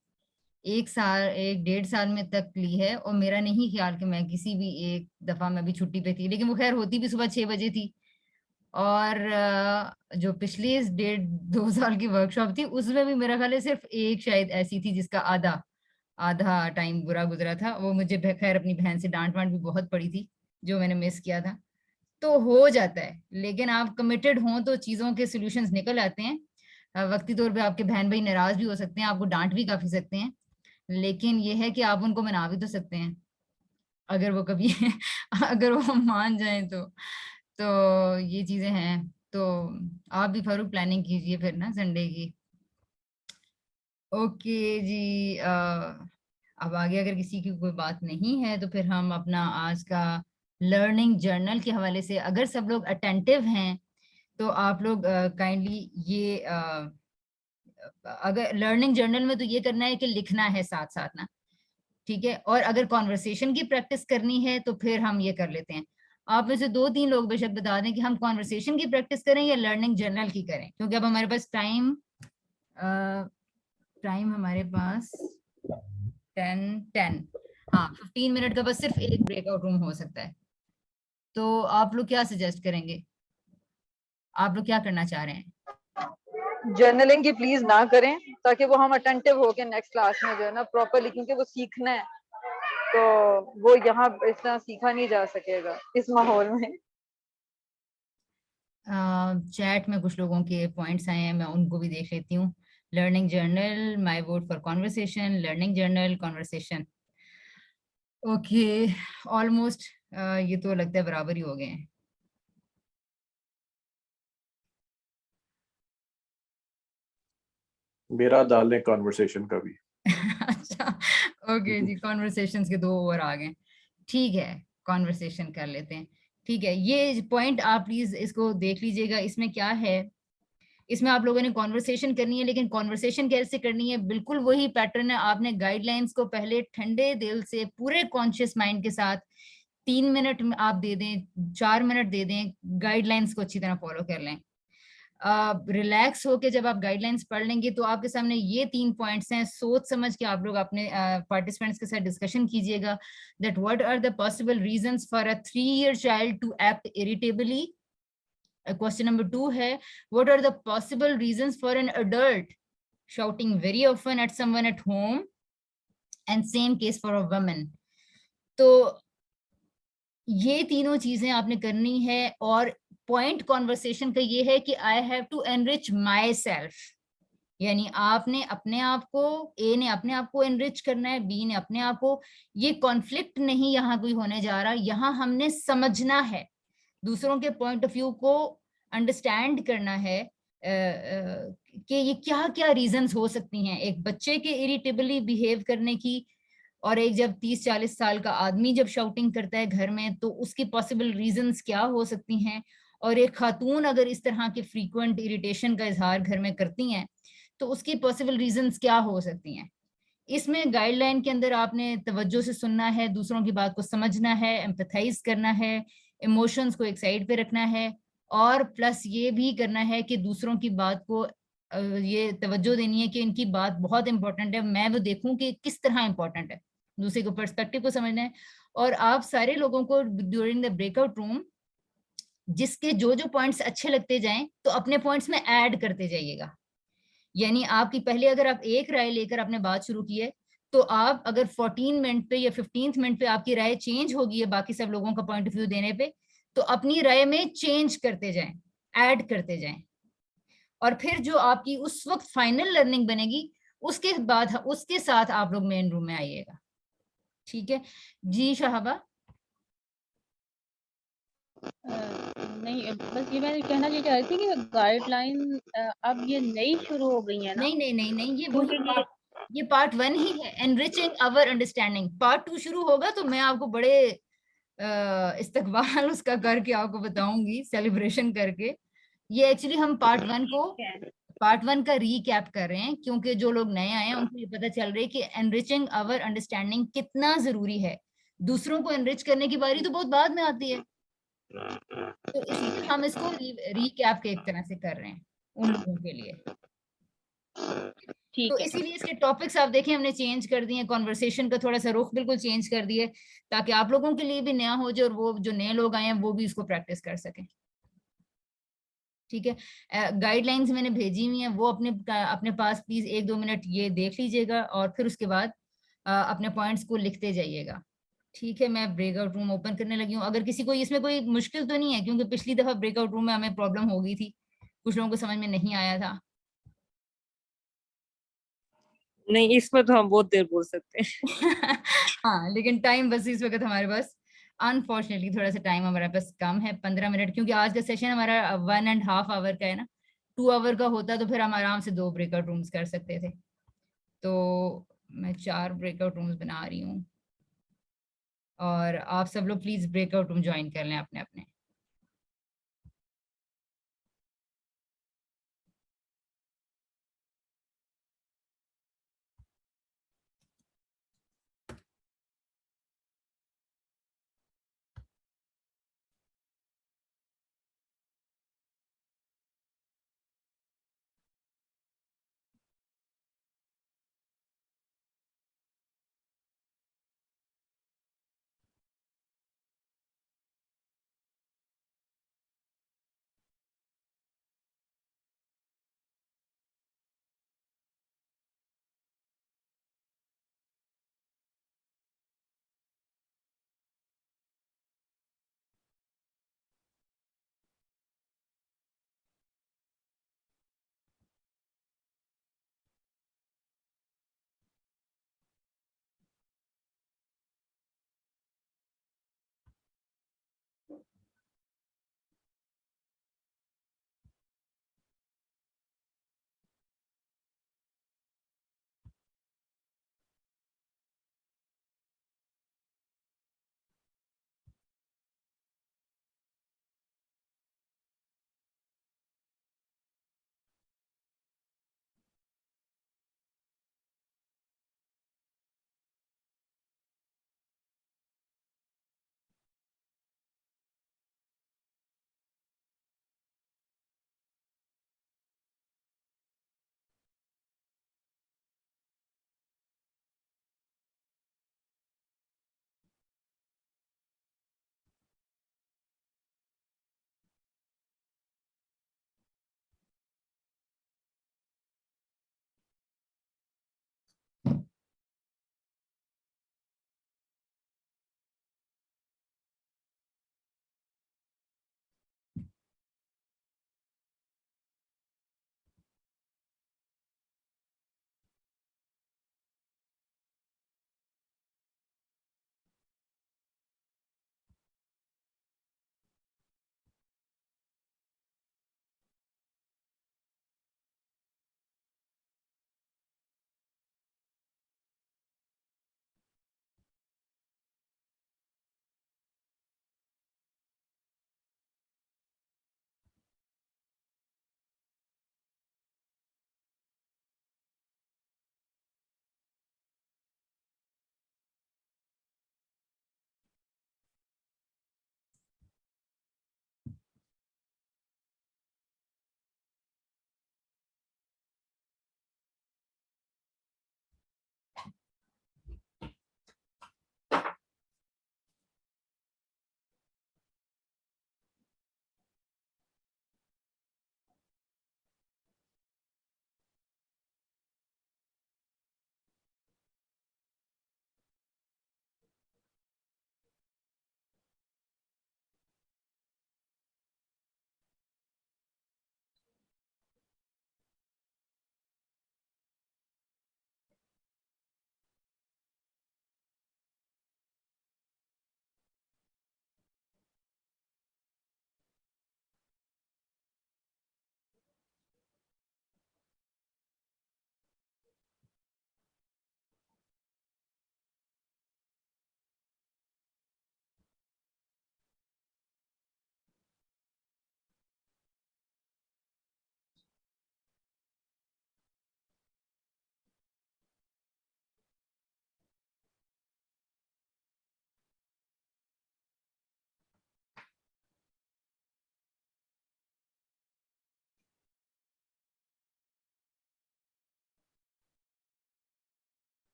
Speaker 1: 1-1.5 साल में तक ली है, और मेरा नहीं ख्याल कि मैं किसी भी एक दफा मैं भी छुट्टी पे थी, लेकिन वो खैर होती भी सुबह 6 बजे थी। और जो पिछली 1.5-2 साल की वर्कशॉप थी उसमें भी मेरा ख्याल है सिर्फ एक शायद ऐसी थी जिसका आधा टाइम बुरा गुजरा था। वो मुझे खैर अपनी बहन से डांट वांट भी बहुत पड़ी थी जो मैंने मिस किया था। तो हो जाता है, लेकिन आप कमिटेड हों तो चीजों के सॉल्यूशंस निकल आते हैं। वक्ती तौर पे आपके बहन भाई नाराज भी हो सकते हैं, आपको डांट भी काफी सकते हैं, लेकिन ये है कि आप उनको मना भी तो सकते हैं अगर वो कभी अगर वो मान जाए तो ये चीजें हैं। तो आप भी फारूक प्लानिंग कीजिए फिर ना संडे की। ओके जी, अब आगे अगर किसी की कोई बात नहीं है तो फिर हम अपना आज का लर्निंग जर्नल के हवाले से, अगर सब लोग अटेंटिव हैं तो आप लोग काइंडली ये अगर लर्निंग जर्नल में तो ये करना है कि लिखना है साथ साथ ना, ठीक है। और अगर कॉन्वर्सेशन की प्रैक्टिस करनी है तो फिर हम ये कर लेते हैं। आप में से 2-3 लोग बेशक बता दें कि हम कॉन्वर्सेशन की प्रैक्टिस करें या लर्निंग जर्नल की करें, क्योंकि अब हमारे पास टाइम टाइम हमारे पास 10 हाँ 15 मिनट का बस सिर्फ एक ब्रेकआउट रूम हो सकता है। तो आप लोग क्या सजेस्ट करेंगे, आप लोग क्या करना चाह रहे हैं?
Speaker 6: जर्नलिंग की प्लीज ना करें, ताकि वो हम अटेंटिव होके नेक्स्ट क्लास में जो है ना प्रॉपरली, क्योंकि वो सीखना है, तो वो यहाँ इस तरह सीखा नहीं जा सकेगा इस माहौल में।
Speaker 1: चैट में कुछ लोगों के पॉइंट्स आए हैं, मैं उनको भी देख लेती हूँ। Learning journal, my vote for conversation, learning journal, conversation. Okay, almost ये तो लगता है बराबर ही हो गए हैं।
Speaker 3: मेरा डाल लें कॉन्वर्सेशन का भी।
Speaker 1: अच्छा ओके जी, कॉन्वर्सेशंस के 2 ओवर आ गए, ठीक है कॉन्वर्सेशन कर लेते हैं। ठीक है, ये पॉइंट आप प्लीज इसको देख लीजिएगा। इसमें क्या है, इसमें आप लोगों ने कॉन्वर्सेशन करनी है, लेकिन कॉन्वर्सेशन कैसे करनी है, बिल्कुल वही पैटर्न है। आपने गाइडलाइंस को पहले ठंडे दिल से पूरे कॉन्शियस माइंड के साथ 3 मिनट आप दे दें, 4 मिनट दे दें, गाइडलाइंस को अच्छी तरह फॉलो कर लें। रिलैक्स होके जब आप गाइडलाइंस पढ़ लेंगे तो आपके सामने ये 3 पॉइंट्स हैं, सोच समझ के आप लोग अपने पार्टिसिपेंट्स के साथ डिस्कशन कीजिएगा that what are the possible reasons for a 3-year child to act irritably. Question number 2 है what are the possible reasons for an adult shouting very often at someone at home, and same case for a woman। तो ये तीनों चीजें आपने करनी है, और पॉइंट कॉन्वर्सेशन का ये है कि I have to enrich myself, यानी आपने अपने आप को, ए ने अपने आप को एनरिच करना है, बी ने अपने आप को। ये कॉन्फ्लिक्ट नहीं यहाँ कोई होने जा रहा, यहाँ हमने समझना है, दूसरों के पॉइंट ऑफ व्यू को अंडरस्टैंड करना है कि ये क्या क्या रीजंस हो सकती हैं एक बच्चे के इरिटेबली बिहेव करने की, और एक जब 30-40 साल का आदमी जब शाउटिंग करता है घर में तो उसकी पॉसिबल रीजंस क्या हो सकती हैं, और एक खातून अगर इस तरह के फ्रीक्वेंट इरिटेशन का इजहार घर में करती हैं तो उसकी पॉसिबल रीजंस क्या हो सकती हैं। इसमें गाइडलाइन के अंदर आपने तवज्जो से सुनना है, दूसरों की बात को समझना है, एम्पैथाइज करना है, इमोशंस को एक साइड पे रखना है, और प्लस ये भी करना है कि दूसरों की बात को ये तवज्जो देनी है कि इनकी बात बहुत इंपॉर्टेंट है, मैं वो देखूं कि किस तरह इंपॉर्टेंट है, दूसरे को पर्सपेक्टिव को समझना है। और आप सारे लोगों को ड्यूरिंग द ब्रेकआउट रूम जिसके जो जो पॉइंट्स अच्छे लगते जाएं तो अपने पॉइंट्स में ऐड करते जाइएगा। यानी आपकी पहले अगर आप एक राय लेकर आपने बात शुरू की है तो आप अगर 14 मिनट पे या 15th मिनट पे आपकी राय चेंज होगी है बाकी सब लोगों का पॉइंट ऑफ व्यू देने पे, तो अपनी राय में चेंज करते जाएं, ऐड करते जाएं, और फिर जो आपकी उस वक्त फाइनल लर्निंग बनेगी उसके बाद उसके साथ आप लोग मेन रूम में आइएगा। ठीक है जी शाहबा?
Speaker 2: नहीं, बस ये मैं कहना ये चाह रही थी कि गाइडलाइन अब ये नई शुरू हो गई है ना।
Speaker 1: नहीं नहीं नहीं नहीं, ये
Speaker 2: क्योंकि
Speaker 1: वही ये पार्ट 1 ही है, एनरिचिंग अवर अंडरस्टैंडिंग। पार्ट 2 शुरू होगा तो मैं आपको बड़े इस्तकबाल उसका करके आपको बताऊंगी, सेलिब्रेशन करके। ये एक्चुअली हम पार्ट वन का रीकैप कर रहे हैं, क्योंकि जो लोग नए आए हैं उनको ये पता चल रहा है कि एनरिचिंग अवर अंडरस्टैंडिंग कितना जरूरी है। दूसरों को एनरिच करने की बारी तो बहुत बाद में आती है, तो इसलिए हम इसको रीकैप के एक तरह से कर रहे हैं उन लोगों के लिए। तो
Speaker 2: ठीक है।
Speaker 1: इसीलिए इसके टॉपिक्स आप देखें हमने चेंज कर दिए, कॉन्वर्सेशन का थोड़ा सा रुख बिल्कुल चेंज कर दिए ताकि आप लोगों के लिए भी नया हो जाए और वो जो नए लोग आए हैं वो भी इसको प्रैक्टिस कर सकें। ठीक है, गाइडलाइंस मैंने भेजी हुई हैं, वो अपने पास प्लीज 1-2 मिनट ये देख लीजिएगा और फिर उसके बाद अपने पॉइंट्स को लिखते जाइएगा। ठीक है, मैं ब्रेकआउट रूम ओपन करने लगी हूँ। अगर किसी को इसमें कोई मुश्किल तो नहीं है, क्योंकि पिछली दफा ब्रेकआउट रूम में हमें प्रॉब्लम हो गई थी, कुछ लोगों को समझ में नहीं आया था।
Speaker 4: नहीं, इसमें तो हम बहुत देर बोल सकते हैं।
Speaker 1: हाँ, लेकिन टाइम बस इस वक्त हमारे पास अनफॉर्चुनेटली थोड़ा सा टाइम हमारे पास कम है, 15 मिनट, क्योंकि आज का सेशन हमारा 1.5 आवर का है ना। 2 आवर का होता तो फिर हम आराम से 2 ब्रेकआउट रूम्स कर सकते थे। तो मैं 4 ब्रेकआउट रूम्स बना रही हूँ और आप सब लोग प्लीज ब्रेकआउट रूम ज्वाइन कर लें अपने अपने।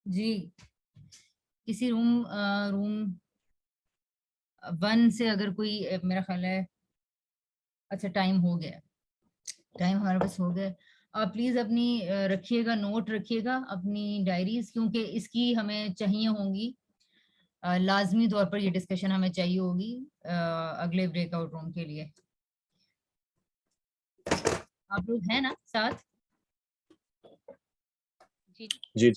Speaker 1: जी, किसी रूम 1 से अगर कोई मेरा ख्याल है, अच्छा टाइम हो गया, टाइम हमारे पास हो गया। आप प्लीज अपनी रखिएगा, नोट रखिएगा अपनी डायरीज, क्योंकि इसकी हमें चाहिए होंगी, लाजमी तौर पर ये डिस्कशन हमें चाहिए होगी अगले ब्रेकआउट रूम के लिए। आप लोग हैं ना साथ?
Speaker 3: जी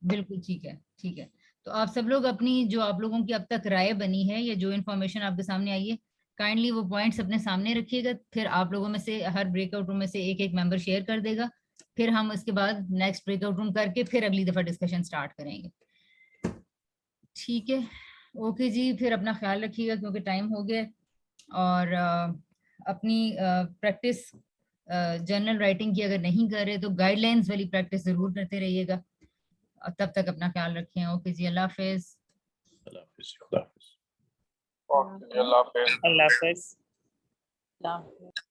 Speaker 1: बिल्कुल ठीक है, ठीक है। तो आप सब लोग अपनी जो आप लोगों की अब तक राय बनी है या जो इन्फॉर्मेशन आपके सामने आई है, काइंडली वो पॉइंट्स अपने सामने रखिएगा। फिर आप लोगों में से हर ब्रेकआउट रूम में से एक एक मेंबर शेयर कर देगा, फिर हम उसके बाद नेक्स्ट ब्रेकआउट रूम करके फिर अगली दफा डिस्कशन स्टार्ट करेंगे। ठीक है, ओके जी, फिर अपना ख्याल रखिएगा क्योंकि टाइम हो गया। और अपनी प्रैक्टिस जर्नल राइटिंग की अगर नहीं कर रहे तो गाइडलाइंस वाली प्रैक्टिस जरूर करते रहिएगा। तब तक अपना ख्याल रखें। ओके जी, अल्लाह हाफिज।
Speaker 3: अल्लाह हाफिज। अल्लाह हाफिज।
Speaker 8: ओके, अल्लाह हाफिज।
Speaker 4: अल्लाह हाफिज।
Speaker 2: अल्लाह हाफिज।